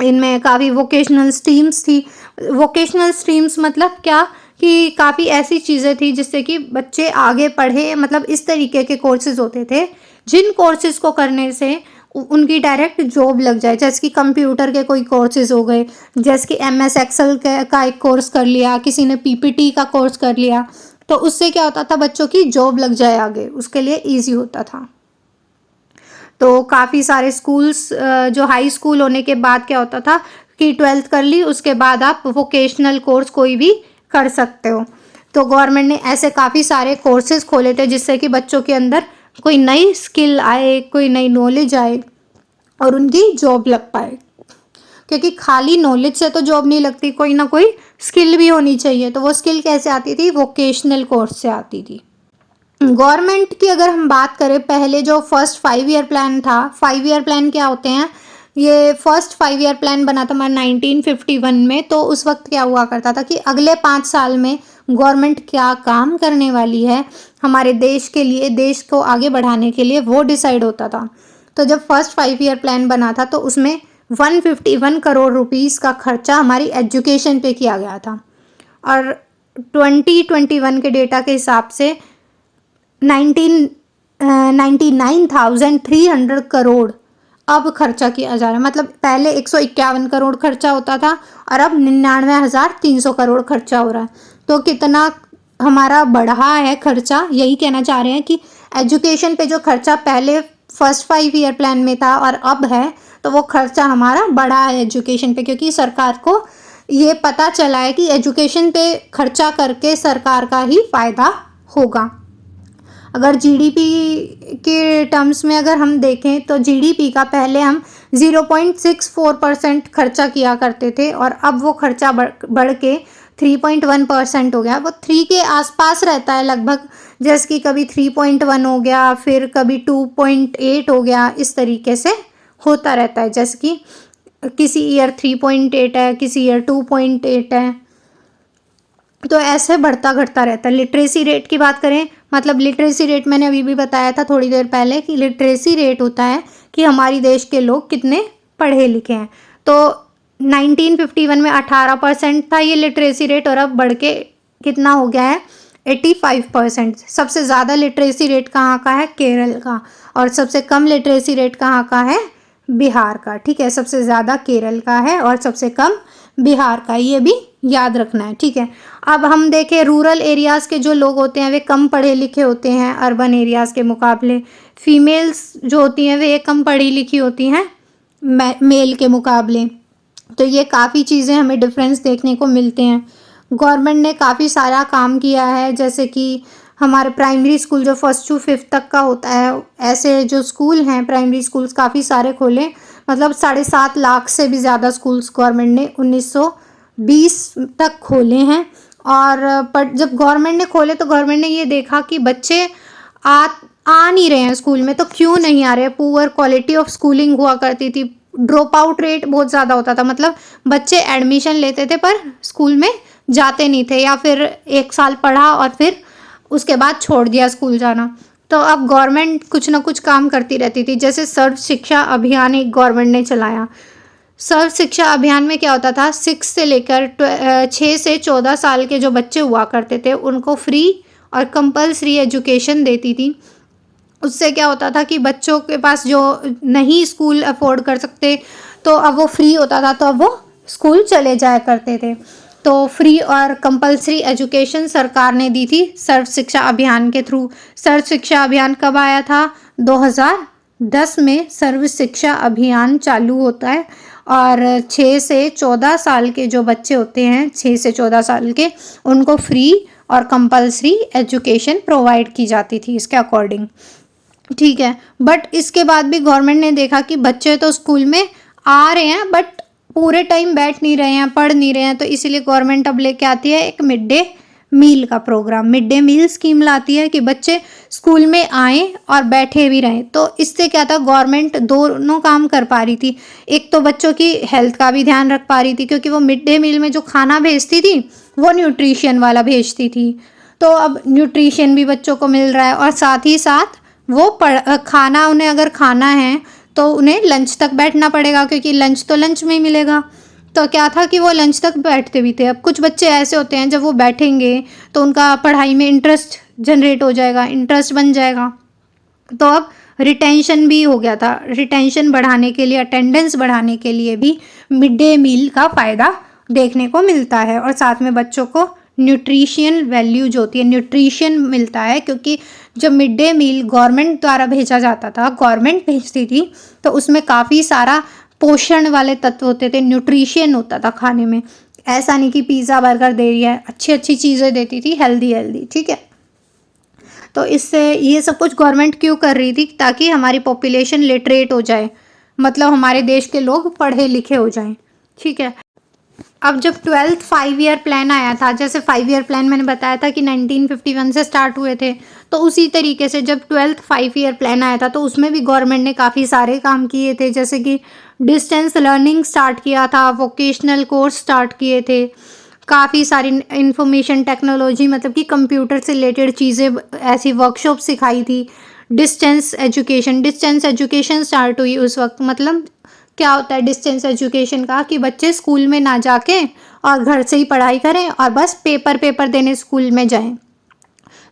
इनमें काफ़ी वोकेशनल स्ट्रीम्स थी। वोकेशनल स्ट्रीम्स मतलब क्या कि काफ़ी ऐसी चीज़ें थी जिससे कि बच्चे आगे पढ़े, मतलब इस तरीके के कोर्सेज़ होते थे जिन कोर्सेज़ को करने से उनकी डायरेक्ट जॉब लग जाए। जैसे कि कंप्यूटर के कोई कोर्सेज़ हो गए, जैसे कि MS एक्सेल का एक कोर्स कर लिया, किसी ने PPT का कोर्स कर लिया, तो उससे क्या होता था बच्चों की जॉब लग जाए आगे, उसके लिए ईजी होता था। तो काफ़ी सारे स्कूल्स जो हाई स्कूल होने के बाद क्या होता था कि 12th कर ली, उसके बाद आप वोकेशनल कोर्स कोई भी कर सकते हो। तो गवर्नमेंट ने ऐसे काफ़ी सारे कोर्सेज़ खोले थे जिससे कि बच्चों के अंदर कोई नई स्किल आए, कोई नई नॉलेज आए और उनकी जॉब लग पाए, क्योंकि खाली नॉलेज से तो जॉब नहीं लगती, कोई ना कोई स्किल भी होनी चाहिए। तो वो स्किल कैसे आती थी, वोकेशनल कोर्स से आती थी। गवर्नमेंट की अगर हम बात करें, पहले जो फर्स्ट 5 ईयर प्लान था, 5 ईयर प्लान क्या होते हैं, ये फर्स्ट 5 ईयर प्लान बना था हमारा 1951 में। तो उस वक्त क्या हुआ करता था कि अगले 5 साल में गवर्नमेंट क्या काम करने वाली है हमारे देश के लिए, देश को आगे बढ़ाने के लिए, वो डिसाइड होता था। तो जब फर्स्ट 5 ईयर प्लान बना था तो उसमें 151 करोड़ रुपीस का खर्चा हमारी एजुकेशन पे किया गया था। और 2021 के डेटा के हिसाब से 99,300 करोड़ अब खर्चा किया जा रहा है। मतलब पहले 151 करोड़ खर्चा होता था और अब 99,300 करोड़ खर्चा हो रहा है। तो कितना हमारा बढ़ा है खर्चा, यही कहना चाह रहे हैं कि एजुकेशन पे जो खर्चा पहले फर्स्ट 5 ईयर प्लान में था और अब है, तो वो खर्चा हमारा बढ़ा है एजुकेशन पे, क्योंकि सरकार को ये पता चला है कि एजुकेशन पे खर्चा करके सरकार का ही फ़ायदा होगा। अगर जीडीपी के टर्म्स में अगर हम देखें तो जीडीपी का पहले हम 0.64% खर्चा किया करते थे और अब वो खर्चा बढ़ के 3.1% हो गया। वो 3 के आसपास रहता है लगभग, जैसे कि कभी 3.1 हो गया, फिर कभी 2.8 हो गया, इस तरीके से होता रहता है। जैसे कि किसी ईयर 3.8 है, किसी ईयर 2.8 है, तो ऐसे बढ़ता घटता रहता है। लिटरेसी रेट की बात करें, मतलब लिटरेसी रेट मैंने अभी भी बताया था थोड़ी देर पहले कि लिटरेसी रेट होता है कि हमारी देश के लोग कितने पढ़े लिखे हैं। तो 1951 में 18% था ये लिटरेसी रेट और अब बढ़ के कितना हो गया है, 85%। सबसे ज़्यादा लिटरेसी रेट कहाँ का है, केरल का, और सबसे कम लिटरेसी रेट कहाँ का है, बिहार का। ठीक है, सबसे ज़्यादा केरल का है और सबसे कम बिहार का, ये भी याद रखना है। ठीक है, अब हम देखें रूरल एरियाज़ के जो लोग होते हैं वे कम पढ़े लिखे होते हैं अर्बन एरियाज़ के मुकाबले। फीमेल्स जो होती हैं वे कम पढ़ी लिखी होती हैं मेल के मुकाबले। तो ये काफ़ी चीज़ें हमें डिफरेंस देखने को मिलते हैं। गवर्नमेंट ने काफ़ी सारा काम किया है, जैसे कि हमारे प्राइमरी स्कूल जो 1st to 5th तक का होता है, ऐसे जो स्कूल हैं प्राइमरी स्कूल्स काफ़ी सारे खोले। मतलब 7.5 लाख से भी ज़्यादा स्कूल्स गवर्नमेंट ने 1920 तक खोले हैं। और पर जब गवर्नमेंट ने खोले तो गवर्नमेंट ने ये देखा कि बच्चे आ नहीं रहे हैं स्कूल में, तो क्यों नहीं आ रहे हैं। पुअर क्वालिटी ऑफ स्कूलिंग हुआ करती थी, ड्रॉप आउट रेट बहुत ज़्यादा होता था। मतलब बच्चे एडमिशन लेते थे पर स्कूल में जाते नहीं थे, या फिर 1 साल पढ़ा और फिर उसके बाद छोड़ दिया स्कूल जाना। तो अब गवर्नमेंट कुछ ना कुछ काम करती रहती थी। जैसे सर्व शिक्षा अभियान एक गवर्नमेंट ने चलाया। सर्व शिक्षा अभियान में क्या होता था, 6 से लेकर 6 से 14 साल के जो बच्चे हुआ करते थे उनको फ्री और कंपल्सरी एजुकेशन देती थी। उससे क्या होता था कि बच्चों के पास जो नहीं स्कूल अफोर्ड कर सकते, तो अब वो फ्री होता था, तो अब वो स्कूल चले जाया करते थे। तो फ्री और कंपल्सरी एजुकेशन सरकार ने दी थी सर्व शिक्षा अभियान के थ्रू। सर्व शिक्षा अभियान कब आया था, 2010 में सर्व शिक्षा अभियान चालू होता है। और 6 से 14 साल के जो बच्चे होते हैं, 6 से 14 साल के, उनको फ्री और कंपल्सरी एजुकेशन प्रोवाइड की जाती थी इसके अकॉर्डिंग। ठीक है, बट इसके बाद भी गवर्नमेंट ने देखा कि बच्चे तो स्कूल में आ रहे हैं बट पूरे टाइम बैठ नहीं रहे हैं, पढ़ नहीं रहे हैं, तो इसीलिए गवर्नमेंट अब लेके आती है एक मिड डे मील का programme. Mid day meal scheme लाती है कि बच्चे स्कूल में आएँ और बैठे भी रहें। तो इससे क्या था, गवर्नमेंट दोनों काम कर पा रही थी। एक तो बच्चों की हेल्थ का भी ध्यान रख पा रही थी, क्योंकि वो मिड डे मील में जो खाना भेजती थी वो न्यूट्रिशन वाला भेजती थी। तो अब न्यूट्रिशन भी बच्चों को मिल रहा है और साथ ही साथ वो खाना उन्हें अगर खाना है तो उन्हें लंच तक बैठना पड़ेगा, क्योंकि लंच तो लंच में ही मिलेगा। तो क्या था कि वो लंच तक बैठते भी थे। अब कुछ बच्चे ऐसे होते हैं जब वो बैठेंगे तो उनका पढ़ाई में इंटरेस्ट जनरेट हो जाएगा, इंटरेस्ट बन जाएगा। तो अब रिटेंशन भी हो गया था। रिटेंशन बढ़ाने के लिए, अटेंडेंस बढ़ाने के लिए भी मिड डे मील का फ़ायदा देखने को मिलता है। और साथ में बच्चों को न्यूट्रिशन वैल्यू जो होती है, न्यूट्रिशन मिलता है, क्योंकि जब मिड डे मील गवर्नमेंट द्वारा भेजा जाता था, गवर्नमेंट भेजती थी, तो उसमें काफ़ी सारा पोषण वाले तत्व होते थे, न्यूट्रिशन होता था खाने में। ऐसा नहीं कि पिज़्ज़ा बर्गर दे रही है, अच्छी अच्छी चीज़ें देती थी, हेल्दी हेल्दी। ठीक है, तो इससे ये सब कुछ गवर्नमेंट क्यों कर रही थी, ताकि हमारी पॉपुलेशन लिटरेट हो जाए, मतलब हमारे देश के लोग पढ़े लिखे हो जाएं। ठीक है, अब जब 12th 5 ईयर प्लान आया था, जैसे 5 ईयर प्लान मैंने बताया था कि 1951 से स्टार्ट हुए थे, तो उसी तरीके से जब 12th 5 ईयर प्लान आया था तो उसमें भी गवर्नमेंट ने काफ़ी सारे काम किए थे। जैसे कि डिस्टेंस लर्निंग स्टार्ट किया था, वोकेशनल कोर्स स्टार्ट किए थे, काफ़ी सारी इंफॉर्मेशन टेक्नोलॉजी, मतलब कि कंप्यूटर से रिलेटेड चीज़ें, ऐसी वर्कशॉप सिखाई थी। डिस्टेंस एजुकेशन स्टार्ट हुई उस वक्त। मतलब क्या होता है डिस्टेंस एजुकेशन का, कि बच्चे स्कूल में ना जाके और घर से ही पढ़ाई करें और बस पेपर देने स्कूल में जाएं।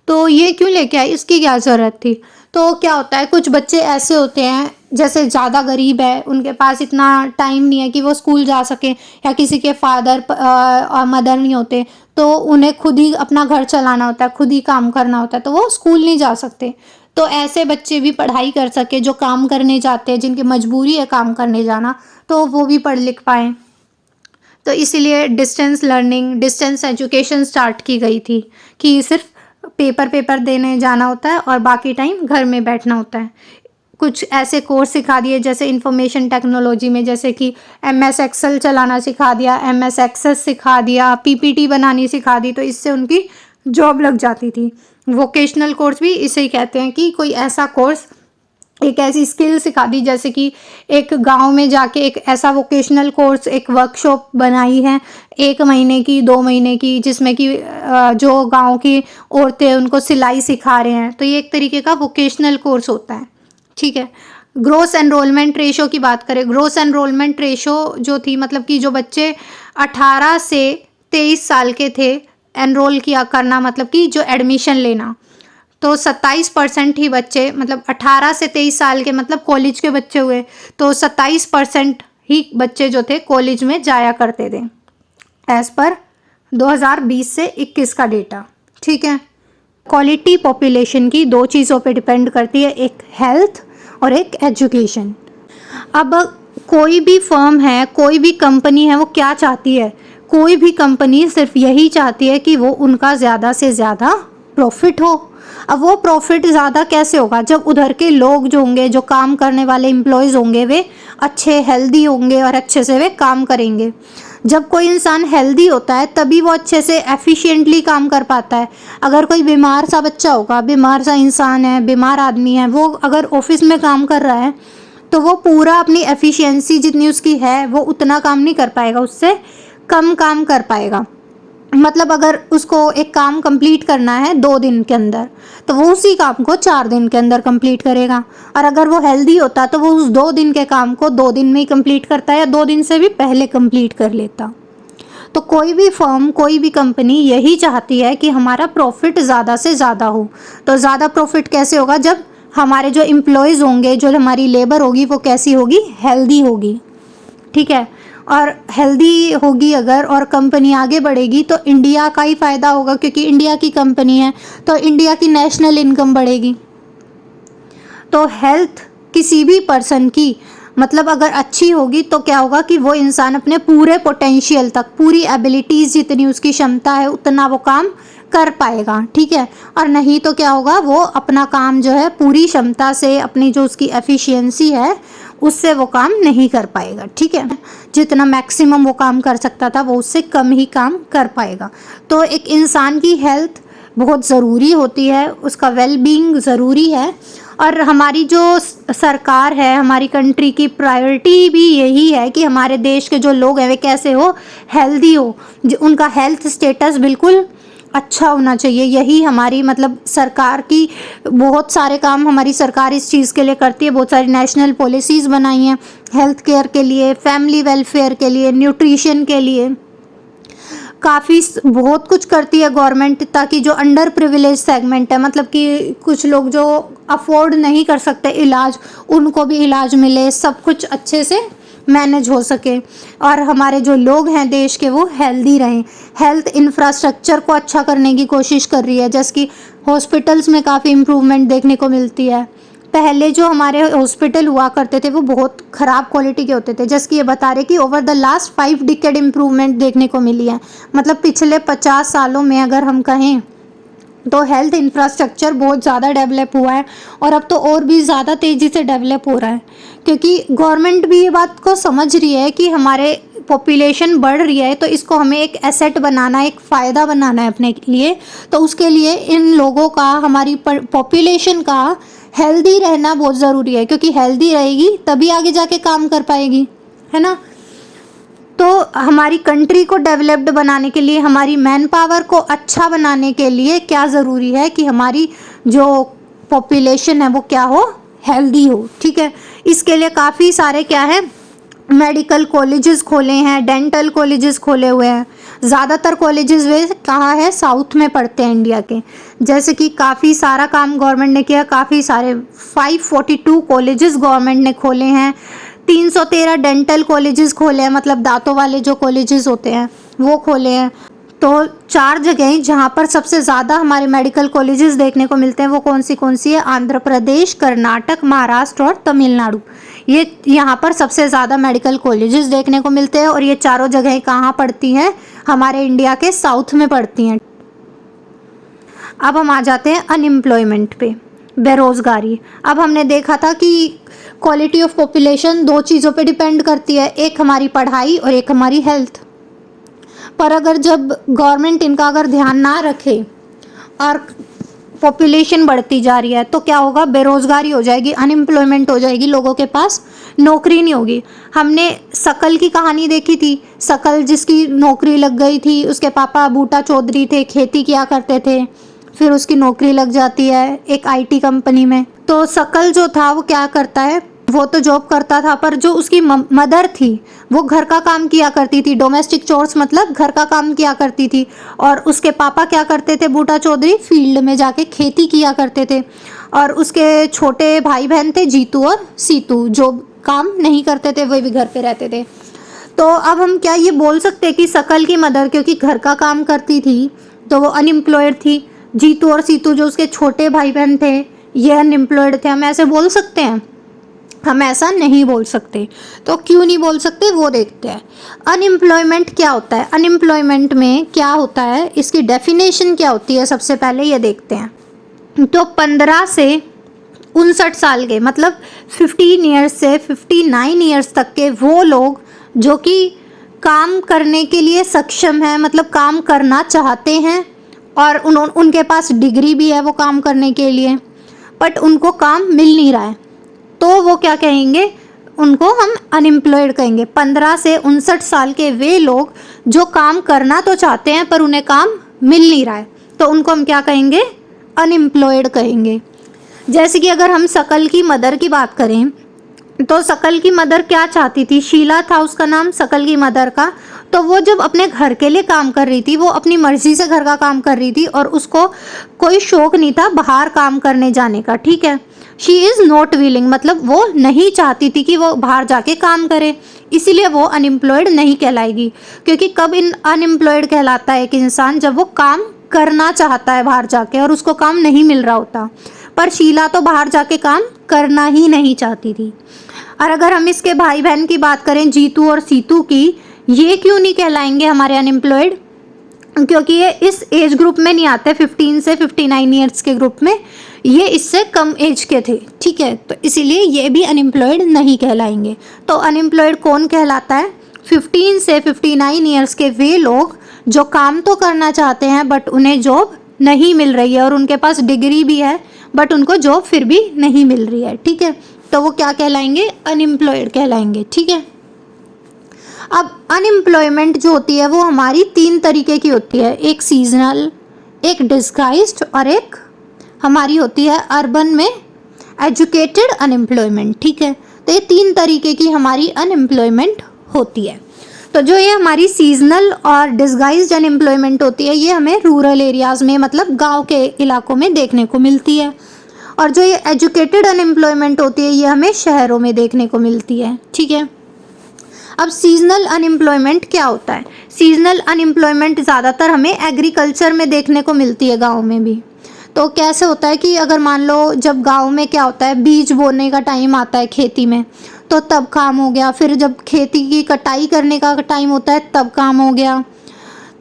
तो ये क्यों लेके आई, इसकी क्या ज़रूरत थी। तो क्या होता है, कुछ बच्चे ऐसे होते हैं जैसे ज़्यादा गरीब है, उनके पास इतना टाइम नहीं है कि वो स्कूल जा सकें, या किसी के फादर और मदर नहीं होते, तो उन्हें खुद ही अपना घर चलाना होता है, खुद ही काम करना होता है, तो वो स्कूल नहीं जा सकते। तो ऐसे बच्चे भी पढ़ाई कर सके जो काम करने जाते हैं, जिनकी मजबूरी है काम करने जाना, तो वो भी पढ़ लिख पाएँ। तो इसीलिए distance learning, distance education start की गई थी कि सिर्फ पेपर देने जाना होता है और बाकी टाइम घर में बैठना होता है। कुछ ऐसे कोर्स सिखा दिए जैसे इंफॉर्मेशन टेक्नोलॉजी में, जैसे कि MS एक्सेल चलाना सिखा दिया, MS एक्सेस सिखा दिया, PPT बनानी सिखा दी, तो इससे उनकी जॉब लग जाती थी। वोकेशनल कोर्स भी इसे ही कहते हैं कि कोई ऐसा कोर्स, एक ऐसी स्किल सिखा दी, जैसे कि एक गांव में जाके एक ऐसा वोकेशनल कोर्स, एक वर्कशॉप बनाई है 1 महीने की, 2 महीने की, जिसमें कि जो गांव की औरतें उनको सिलाई सिखा रहे हैं, तो ये एक तरीके का वोकेशनल कोर्स होता है। ठीक है। ग्रोस एनरोलमेंट रेशो की बात करें, ग्रोस एनरोलमेंट रेशो जो थी, मतलब कि जो बच्चे 18 से 23 साल के थे, एनरोल किया करना, मतलब कि जो एडमिशन लेना, तो 27% ही बच्चे, मतलब 18 से 23 साल के, मतलब कॉलेज के बच्चे हुए, तो 27% ही बच्चे जो थे कॉलेज में जाया करते थे, एज़ पर 2020 से 21 का डेटा। ठीक है। क्वालिटी पॉपुलेशन की 2 चीज़ों पे डिपेंड करती है, एक हेल्थ और एक एजुकेशन। अब कोई भी फर्म है, कोई भी कंपनी है, वो क्या चाहती है? कोई भी कंपनी सिर्फ यही चाहती है कि वो उनका ज़्यादा से ज़्यादा प्रॉफिट हो। अब वो प्रॉफिट ज़्यादा कैसे होगा? जब उधर के लोग जो होंगे, जो काम करने वाले एम्प्लॉयज़ होंगे, वे अच्छे हेल्दी होंगे और अच्छे से वे काम करेंगे। जब कोई इंसान हेल्दी होता है तभी वो अच्छे से एफिशिएंटली काम कर पाता है। अगर कोई बीमार सा बच्चा होगा, बीमार सा इंसान है, बीमार आदमी है, वो अगर ऑफिस में काम कर रहा है, तो वो पूरा अपनी एफिशिएंसी जितनी उसकी है वो उतना काम नहीं कर पाएगा, उससे कम काम कर पाएगा। मतलब अगर उसको एक काम कंप्लीट करना है 2 दिन के अंदर, तो वो उसी काम को 4 दिन के अंदर कंप्लीट करेगा। और अगर वो हेल्दी होता तो वो उस 2 दिन के काम को 2 दिन में ही कंप्लीट करता है, या 2 दिन से भी पहले कंप्लीट कर लेता। तो कोई भी फर्म, कोई भी कंपनी यही चाहती है कि हमारा प्रॉफिट ज़्यादा से ज़्यादा हो। तो ज़्यादा प्रॉफिट कैसे होगा? जब हमारे जो एम्प्लॉयज़ होंगे, जो हमारी लेबर होगी, वो कैसी होगी? हेल्दी होगी। ठीक है। और हेल्दी होगी अगर, और कंपनी आगे बढ़ेगी, तो इंडिया का ही फ़ायदा होगा, क्योंकि इंडिया की कंपनी है, तो इंडिया की नेशनल इनकम बढ़ेगी। तो हेल्थ किसी भी पर्सन की, मतलब अगर अच्छी होगी तो क्या होगा कि वो इंसान अपने पूरे पोटेंशियल तक, पूरी एबिलिटीज़ जितनी उसकी क्षमता है उतना वो काम कर पाएगा। ठीक है। और नहीं तो क्या होगा, वो अपना काम जो है पूरी क्षमता से, अपनी जो उसकी एफिशिएंसी है उससे वो काम नहीं कर पाएगा। ठीक है। जितना मैक्सिमम वो काम कर सकता था वो उससे कम ही काम कर पाएगा। तो एक इंसान की हेल्थ बहुत ज़रूरी होती है, उसका वेल बीइंग ज़रूरी है। और हमारी जो सरकार है, हमारी कंट्री की प्रायोरिटी भी यही है कि हमारे देश के जो लोग हैं वे कैसे हो? हेल्दी हो, उनका हेल्थ स्टेटस बिल्कुल अच्छा होना चाहिए। यही हमारी, मतलब सरकार की बहुत सारे काम हमारी सरकार इस चीज़ के लिए करती है। बहुत सारी नेशनल पॉलिसीज़ बनाई हैं हेल्थ केयर के लिए, फैमिली वेलफेयर के लिए, न्यूट्रिशन के लिए, काफ़ी बहुत कुछ करती है गवर्नमेंट, ताकि जो अंडर प्रिविलेज सेगमेंट है, मतलब कि कुछ लोग जो अफोर्ड नहीं कर सकते इलाज, उनको भी इलाज मिले, सब कुछ अच्छे से मैनेज हो सके, और हमारे जो लोग हैं देश के वो हेल्दी रहें। हेल्थ इंफ्रास्ट्रक्चर को अच्छा करने की कोशिश कर रही है, जैसे कि हॉस्पिटल्स में काफ़ी इम्प्रूवमेंट देखने को मिलती है। पहले जो हमारे हॉस्पिटल हुआ करते थे वो बहुत ख़राब क्वालिटी के होते थे, जैसे कि ये बता रहे कि over the last 5 decade improvement देखने को मिली है। मतलब पिछले 50 सालों में अगर हम कहें तो हेल्थ इंफ्रास्ट्रक्चर बहुत ज़्यादा डेवलप हुआ है, और अब तो और भी ज़्यादा तेज़ी से डेवलप हो रहा है, क्योंकि गवर्नमेंट भी ये बात को समझ रही है कि हमारे पॉपुलेशन बढ़ रही है, तो इसको हमें एक एसेट बनाना, एक फ़ायदा बनाना है अपने लिए। तो उसके लिए इन लोगों का, हमारी पॉपुलेशन का हेल्दी रहना बहुत ज़रूरी है, क्योंकि हेल्दी रहेगी तभी आगे जाके काम कर पाएगी, है ना। तो हमारी कंट्री को डेवलप्ड बनाने के लिए, हमारी मैन पावर को अच्छा बनाने के लिए क्या ज़रूरी है कि हमारी जो पॉपुलेशन है वो क्या हो? हेल्दी हो। ठीक है। इसके लिए काफ़ी सारे क्या है, मेडिकल कॉलेजेस खोले हैं, डेंटल कॉलेजेस खोले हुए हैं, ज़्यादातर कॉलेजेस वे कहाँ है, साउथ में पड़ते हैं इंडिया के। जैसे कि काफ़ी सारा काम गवर्नमेंट ने किया, काफ़ी सारे 542 कॉलेजेस गवर्नमेंट ने खोले हैं, 313 डेंटल कॉलेजेस खोले हैं, मतलब दांतों वाले जो कॉलेजेस होते हैं वो खोले हैं। तो 4 जगहें जहाँ पर सबसे ज़्यादा हमारे मेडिकल कॉलेजेस देखने को मिलते हैं वो कौन सी है, आंध्र प्रदेश, कर्नाटक, महाराष्ट्र और तमिलनाडु। ये यहाँ पर सबसे ज़्यादा मेडिकल कॉलेजेस देखने को मिलते हैं और ये चारों जगहें कहाँ पड़ती हैं, हमारे इंडिया के साउथ में पड़ती हैं। अब हम आ जाते हैं अनएम्प्लॉयमेंट पे, बेरोज़गारी। अब हमने देखा था कि क्वालिटी ऑफ पॉपुलेशन 2 चीज़ों पे डिपेंड करती है, एक हमारी पढ़ाई और एक हमारी हेल्थ। पर अगर जब गवर्नमेंट इनका अगर ध्यान ना रखे और पॉपुलेशन बढ़ती जा रही है तो क्या होगा, बेरोज़गारी हो जाएगी, अनएम्प्लॉयमेंट हो जाएगी, लोगों के पास नौकरी नहीं होगी। हमने शकल की कहानी देखी थी, शकल जिसकी नौकरी लग गई थी, उसके पापा बूटा चौधरी थे, खेती किया करते थे, फिर उसकी नौकरी लग जाती है एक आईटी कंपनी में। तो शकल जो था वो क्या करता है, वो तो जॉब करता था, पर जो उसकी मदर थी वो घर का काम किया करती थी, डोमेस्टिक चोर्स मतलब घर का काम किया करती थी। और उसके पापा क्या करते थे, बूटा चौधरी, फील्ड में जाके खेती किया करते थे। और उसके छोटे भाई बहन थे जीतू और सीतू, जो काम नहीं करते थे, वे भी घर पे रहते थे। तो अब हम क्या ये बोल सकते हैं कि शकल की मदर क्योंकि घर का काम करती थी तो वो अनएम्प्लॉयड थी, जीतू और सीतू जो उसके छोटे भाई बहन थे ये अनएम्प्लॉयड थे? हम ऐसे बोल सकते हैं? हम ऐसा नहीं बोल सकते। तो क्यों नहीं बोल सकते वो देखते हैं। अनएम्प्लॉयमेंट क्या होता है, अनएम्प्लॉयमेंट में क्या होता है, इसकी डेफिनेशन क्या होती है, सबसे पहले ये देखते हैं। तो 15 से 59 साल के, मतलब 15 ईयर्स से 59 ईयर्स तक के वो लोग जो कि काम करने के लिए सक्षम हैं, मतलब काम करना चाहते हैं और उनके पास डिग्री भी है वो काम करने के लिए, बट उनको काम मिल नहीं रहा है, तो वो क्या कहेंगे, उनको हम अनएम्प्लॉयड कहेंगे। 15 से 59 साल के वे लोग जो काम करना तो चाहते हैं पर उन्हें काम मिल नहीं रहा है, तो उनको हम क्या कहेंगे, अनएम्प्लॉयड कहेंगे। जैसे कि अगर हम शकल की मदर की बात करें तो शकल की मदर क्या चाहती थी, शीला था उसका नाम शकल की मदर का। तो वो जब अपने घर के लिए काम कर रही थी, वो अपनी मर्जी से घर का काम कर रही थी और उसको कोई शौक नहीं था बाहर काम करने जाने का, ठीक है। शी इज़ नॉट विलिंग, मतलब वो नहीं चाहती थी कि वो बाहर जाके काम करे, इसीलिए वो अनएम्प्लॉयड नहीं कहलाएगी। क्योंकि कब अनएम्प्लॉयड कहलाता है एक इंसान, जब वो काम करना चाहता है बाहर जाके और उसको काम नहीं मिल रहा होता। पर शीला तो बाहर जाके काम करना ही नहीं चाहती थी। और अगर हम इसके भाई बहन की बात करें, जीतू और सीतू की, ये क्यों नहीं कहलाएंगे हमारे अनएम्प्लॉयड, क्योंकि ये इस एज ग्रुप में नहीं आते, 15 से 59 ईयर्स के ग्रुप में, ये इससे कम एज के थे, ठीक है। तो इसीलिए ये भी अनएम्प्लॉयड नहीं कहलाएंगे। तो अनएम्प्लॉयड कौन कहलाता है, 15 से 59 ईयर्स के वे लोग जो काम तो करना चाहते हैं बट उन्हें जॉब नहीं मिल रही है और उनके पास डिग्री भी है बट उनको जॉब फिर भी नहीं मिल रही है, ठीक है। तो वो क्या कहलाएंगे, अनएम्प्लॉयड कहलाएंगे, ठीक है। अब अनएम्प्लॉयमेंट जो होती है वो हमारी 3 तरीके की होती है, एक सीजनल, एक डिस्गाइज्ड और एक हमारी होती है अर्बन में एजुकेटेड अनएम्प्लॉयमेंट, ठीक है। तो ये 3 तरीके की हमारी अनएम्प्लॉयमेंट होती है। तो जो ये हमारी सीजनल और डिस्गाइज्ड अनएम्प्लॉयमेंट होती है ये हमें रूरल एरियाज़ में, मतलब गांव के इलाकों में देखने को मिलती है। और जो ये एजुकेटेड अनएम्प्लॉयमेंट होती है ये हमें शहरों में देखने को मिलती है, ठीक है। अब सीजनल अनएम्प्लॉयमेंट क्या होता है, सीजनल अनएम्प्लॉयमेंट ज़्यादातर हमें एग्रीकल्चर में देखने को मिलती है, गाँव में भी। तो कैसे होता है कि अगर मान लो जब गांव में क्या होता है, बीज बोने का टाइम आता है खेती में, तो तब काम हो गया। फिर जब खेती की कटाई करने का टाइम होता है तब काम हो गया।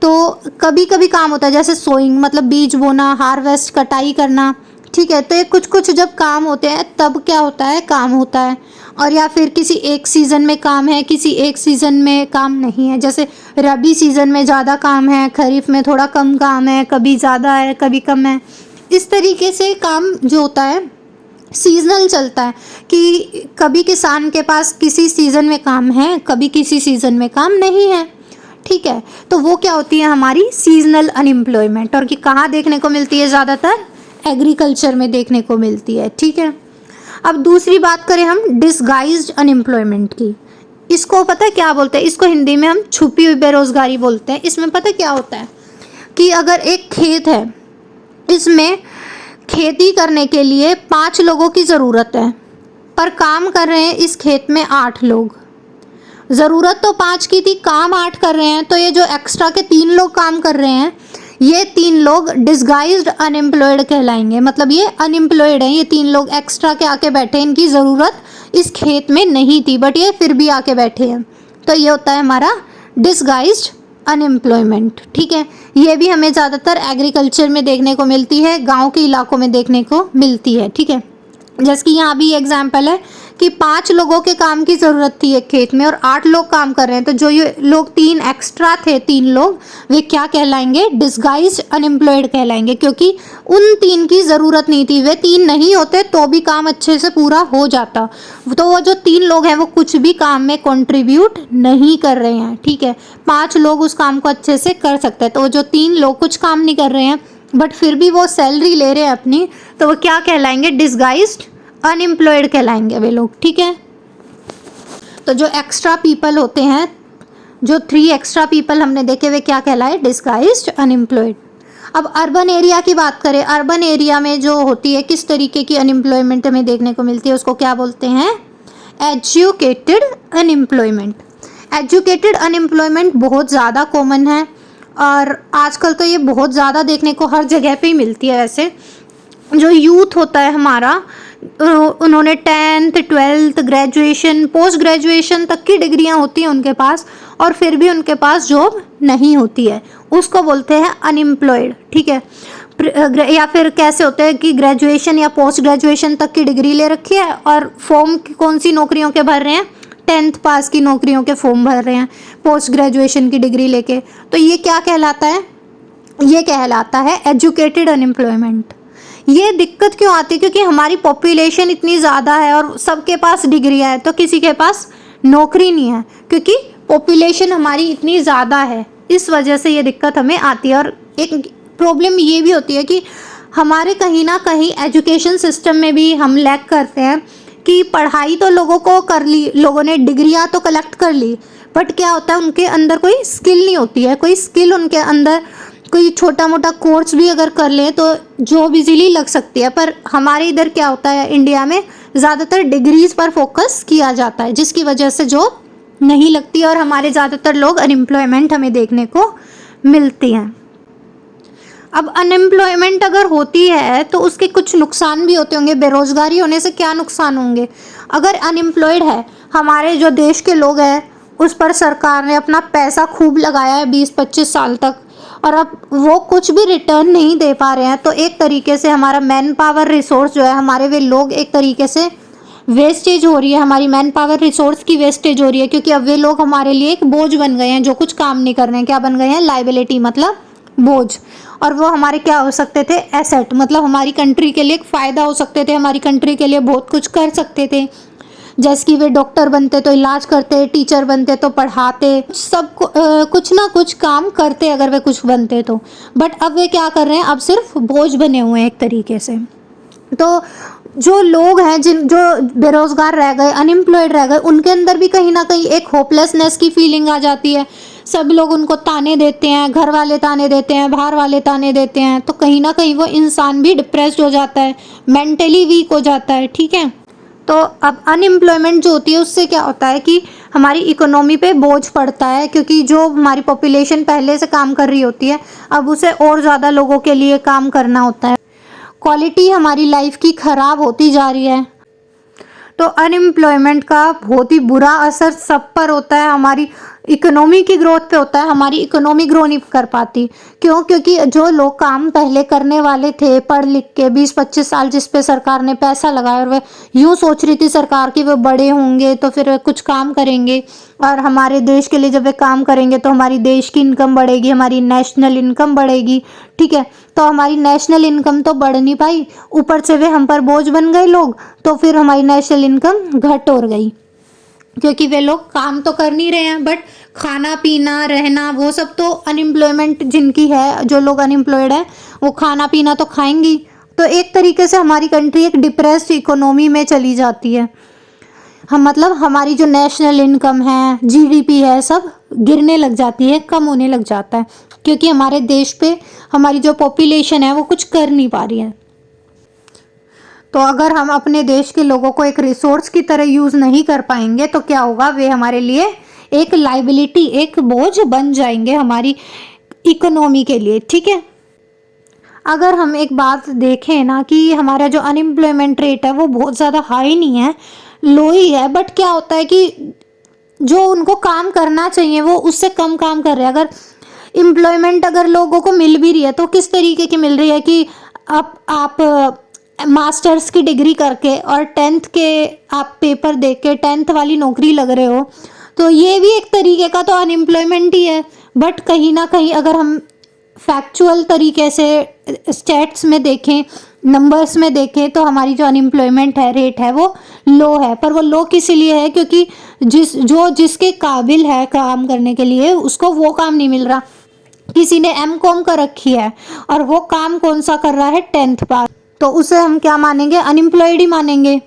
तो कभी कभी काम होता है जैसे सोइंग, मतलब बीज बोना, हार्वेस्ट, कटाई करना, ठीक है। तो ये कुछ कुछ जब काम होते हैं तब क्या होता है, काम होता है। और या फिर किसी एक सीज़न में काम है, किसी एक सीज़न में काम नहीं है। जैसे रबी सीज़न में ज़्यादा काम है, खरीफ में थोड़ा कम काम है, कभी ज़्यादा है कभी कम है। इस तरीके से काम जो होता है सीजनल चलता है कि कभी किसान के पास किसी सीज़न में काम है, कभी किसी सीज़न में काम नहीं है, ठीक है। तो वो क्या होती है हमारी सीजनल अनएम्प्लॉयमेंट, और कि कहाँ देखने को मिलती है, ज़्यादातर एग्रीकल्चर में देखने को मिलती है, ठीक है। अब दूसरी बात करें हम डिस्गाइज्ड अनएम्प्लॉयमेंट की, इसको पता है क्या बोलते हैं, इसको हिंदी में हम छुपी हुई बेरोजगारी बोलते हैं। इसमें पता है क्या होता है कि अगर एक खेत है, इसमें खेती करने के लिए 5 लोगों की ज़रूरत है, पर काम कर रहे हैं इस खेत में 8 लोग। ज़रूरत तो 5 की थी, काम 8 कर रहे हैं, तो ये जो एक्स्ट्रा के 3 लोग काम कर रहे हैं, ये 3 लोग डिसगाइज्ड अनएम्प्लॉयड कहलाएंगे। मतलब ये अनएम्प्लॉयड हैं, ये 3 लोग एक्स्ट्रा के आके बैठे, इनकी ज़रूरत इस खेत में नहीं थी बट ये फिर भी आके बैठे हैं, तो ये होता है हमारा डिसगाइज्ड अनएम्प्लॉयमेंट। ठीक है, ये भी हमें ज़्यादातर एग्रीकल्चर में देखने को मिलती है, गांव के इलाकों में देखने को मिलती है। ठीक है, जैसे कि यहाँ भी एग्जाम्पल है कि 5 लोगों के काम की ज़रूरत थी एक खेत में और 8 लोग काम कर रहे हैं, तो जो ये लोग 3 एक्स्ट्रा थे, 3 लोग, वे क्या कहलाएंगे, डिसगाइज्ड अनएम्प्लॉयड कहलाएंगे, क्योंकि उन 3 की ज़रूरत नहीं थी। वे 3 नहीं होते तो भी काम अच्छे से पूरा हो जाता, तो वो जो 3 लोग हैं वो कुछ भी काम में कंट्रीब्यूट नहीं कर रहे हैं। ठीक है, 5 लोग उस काम को अच्छे से कर सकते हैं, तो वो जो 3 लोग कुछ काम नहीं कर रहे हैं बट फिर भी वो सैलरी ले रहे हैं अपनी, तो वो क्या कहलाएंगे, डिसगाइज्ड अनएम्प्लॉयड कहलाएंगे वे लोग। ठीक है, तो जो एक्स्ट्रा पीपल होते हैं, जो 3 एक्स्ट्रा पीपल हमने देखे, वे क्या कहलाए, डिसगाइज्ड अनएम्प्लॉयड। अब अर्बन एरिया की बात करें, अर्बन एरिया में जो होती है, किस तरीके की अनएम्प्लॉयमेंट हमें देखने को मिलती है, उसको क्या बोलते हैं, एजुकेटेड अनएम्प्लॉयमेंट। एजुकेटेड अनएम्प्लॉयमेंट बहुत ज़्यादा कॉमन है और आजकल तो ये बहुत ज़्यादा देखने को हर जगह पे ही मिलती है। वैसे जो यूथ होता है हमारा, उन्होंने 10th 12th graduation, post graduation तक की डिग्रियां होती हैं उनके पास और फिर भी उनके पास जॉब नहीं होती है, उसको बोलते हैं अनएम्प्लॉयड। ठीक है, या फिर कैसे होते हैं कि ग्रेजुएशन या पोस्ट ग्रेजुएशन तक की डिग्री ले रखी है और फॉर्म कौन सी नौकरियों के भर रहे हैं, 10th पास की नौकरियों के फॉर्म भर रहे हैं पोस्ट ग्रेजुएशन की डिग्री लेके, तो ये क्या कहलाता है, ये कहलाता है एजुकेटेड अनएम्प्लॉयमेंट। ये दिक्कत क्यों आती है, क्योंकि हमारी पॉपुलेशन इतनी ज़्यादा है और सबके पास डिग्रियां है, तो किसी के पास नौकरी नहीं है, क्योंकि पॉपुलेशन हमारी इतनी ज़्यादा है, इस वजह से ये दिक्कत हमें आती है। और एक प्रॉब्लम ये भी होती है कि हमारे कहीं ना कहीं एजुकेशन सिस्टम में भी हम लैग करते हैं कि पढ़ाई तो लोगों को कर ली, लोगों ने डिग्रियां तो कलेक्ट कर ली, बट क्या होता है उनके अंदर कोई स्किल नहीं होती है, कोई स्किल उनके अंदर, कोई छोटा मोटा कोर्स भी अगर कर ले तो जॉब इजीली लग सकती है। पर हमारे इधर क्या होता है, इंडिया में ज़्यादातर डिग्रीज पर फोकस किया जाता है, जिसकी वजह से जॉब नहीं लगती और हमारे ज़्यादातर लोग अनएम्प्लॉयमेंट हमें देखने को मिलती हैं। अब अनएम्प्लॉयमेंट अगर होती है तो उसके कुछ नुकसान भी होते होंगे। बेरोजगारी होने से क्या नुकसान होंगे, अगर अनएम्प्लॉयड है, हमारे जो देश के लोग हैं उस पर सरकार ने अपना पैसा खूब लगाया है 20-25 साल तक और अब वो कुछ भी रिटर्न नहीं दे पा रहे हैं, तो एक तरीके से हमारा मैन पावर रिसोर्स जो है, हमारे वे लोग एक तरीके से वेस्टेज हो रही है, हमारी मैन पावर रिसोर्स की वेस्टेज हो रही है, क्योंकि अब वे लोग हमारे लिए एक बोझ बन गए हैं, जो कुछ काम नहीं कर रहे हैं। क्या बन गए हैं, लाइबिलिटी मतलब बोझ। और वो हमारे क्या हो सकते थे, एसेट, मतलब हमारी कंट्री के लिए एक फ़ायदा हो सकते थे, हमारी कंट्री के लिए बहुत कुछ कर सकते थे। जैसे कि वे डॉक्टर बनते तो इलाज करते, टीचर बनते तो पढ़ाते, सब कुछ ना कुछ काम करते अगर वे कुछ बनते तो। बट अब वे क्या कर रहे हैं, अब सिर्फ बोझ बने हुए हैं एक तरीके से। तो जो लोग हैं, जो बेरोजगार रह गए, अनएम्प्लॉयड रह गए, उनके अंदर भी कहीं ना कहीं एक होपलेसनेस की फीलिंग आ जाती है। सब लोग उनको ताने देते हैं, घर वाले ताने देते हैं, बाहर वाले ताने देते हैं, तो कहीं ना कहीं वो इंसान भी डिप्रेस्ड हो जाता है, मेंटली वीक हो जाता है। ठीक है, तो अब अनएम्प्लॉयमेंट जो होती है उससे क्या होता है कि हमारी इकोनॉमी पे बोझ पड़ता है, क्योंकि जो हमारी पॉपुलेशन पहले से काम कर रही होती है अब उसे और ज़्यादा लोगों के लिए काम करना होता है, क्वालिटी हमारी लाइफ की ख़राब होती जा रही है। तो अनएम्प्लॉयमेंट का बहुत ही बुरा असर सब पर होता है, हमारी इकोनॉमी की ग्रोथ पे होता है। हमारी इकोनॉमी ग्रो नहीं कर पाती, क्यों, क्योंकि जो लोग काम पहले करने वाले थे पढ़ लिख के 20-25 साल, जिस पे सरकार ने पैसा लगाया और वे यूँ सोच रही थी सरकार की वे बड़े होंगे तो फिर वे कुछ काम करेंगे और हमारे देश के लिए जब वे काम करेंगे तो हमारी देश की इनकम बढ़ेगी, हमारी नेशनल इनकम बढ़ेगी। ठीक है, तो हमारी नेशनल इनकम तो बढ़ नहीं पाई, ऊपर से वे हम पर बोझ बन गए लोग, तो फिर हमारी नेशनल इनकम घट और गई, क्योंकि वे लोग काम तो कर नहीं रहे हैं बट खाना पीना रहना वो सब तो अनएम्प्लॉयमेंट जिनकी है, जो लोग अनएम्प्लॉयड है वो खाना पीना तो खाएंगी। तो एक तरीके से हमारी कंट्री एक डिप्रेस्ड इकोनॉमी में चली जाती है। हम मतलब हमारी जो नेशनल इनकम है, जीडीपी है, सब गिरने लग जाती है, कम होने लग जाता है, क्योंकि हमारे देश पे हमारी जो पॉपुलेशन है वो कुछ कर नहीं पा रही है। तो अगर हम अपने देश के लोगों को एक रिसोर्स की तरह यूज़ नहीं कर पाएंगे तो क्या होगा, वे हमारे लिए एक लाइबिलिटी, एक बोझ बन जाएंगे हमारी इकोनॉमी के लिए, ठीक है। अगर हम एक बात देखें ना कि हमारा जो अनएम्प्लॉयमेंट रेट है वो बहुत ज़्यादा हाई नहीं है, लो ही है, बट क्या होता है कि जो उनको काम करना चाहिए वो उससे कम काम कर रहे हैं। अगर एम्प्लॉयमेंट अगर लोगों को मिल भी रही है तो किस तरीके की मिल रही है कि आप मास्टर्स की डिग्री करके और 10th के आप पेपर दे के 10th वाली नौकरी लग रहे हो, तो ये भी एक तरीके का तो अनएम्प्लॉयमेंट ही है। बट कहीं ना कहीं अगर हम फैक्चुअल तरीके से स्टैट्स में देखें, नंबर्स में देखें, तो हमारी जो अनएम्प्लॉयमेंट है रेट है वो लो है। पर वो लो किस लिए है, क्योंकि जिसके काबिल है काम करने के लिए उसको वो काम नहीं मिल रहा। किसी ने एमकॉम कर रखी है और वो काम कौन सा कर रहा है, 10th पास, तो उसे हम क्या मानेंगे, अनएम्प्लॉयड ही मानेंगे।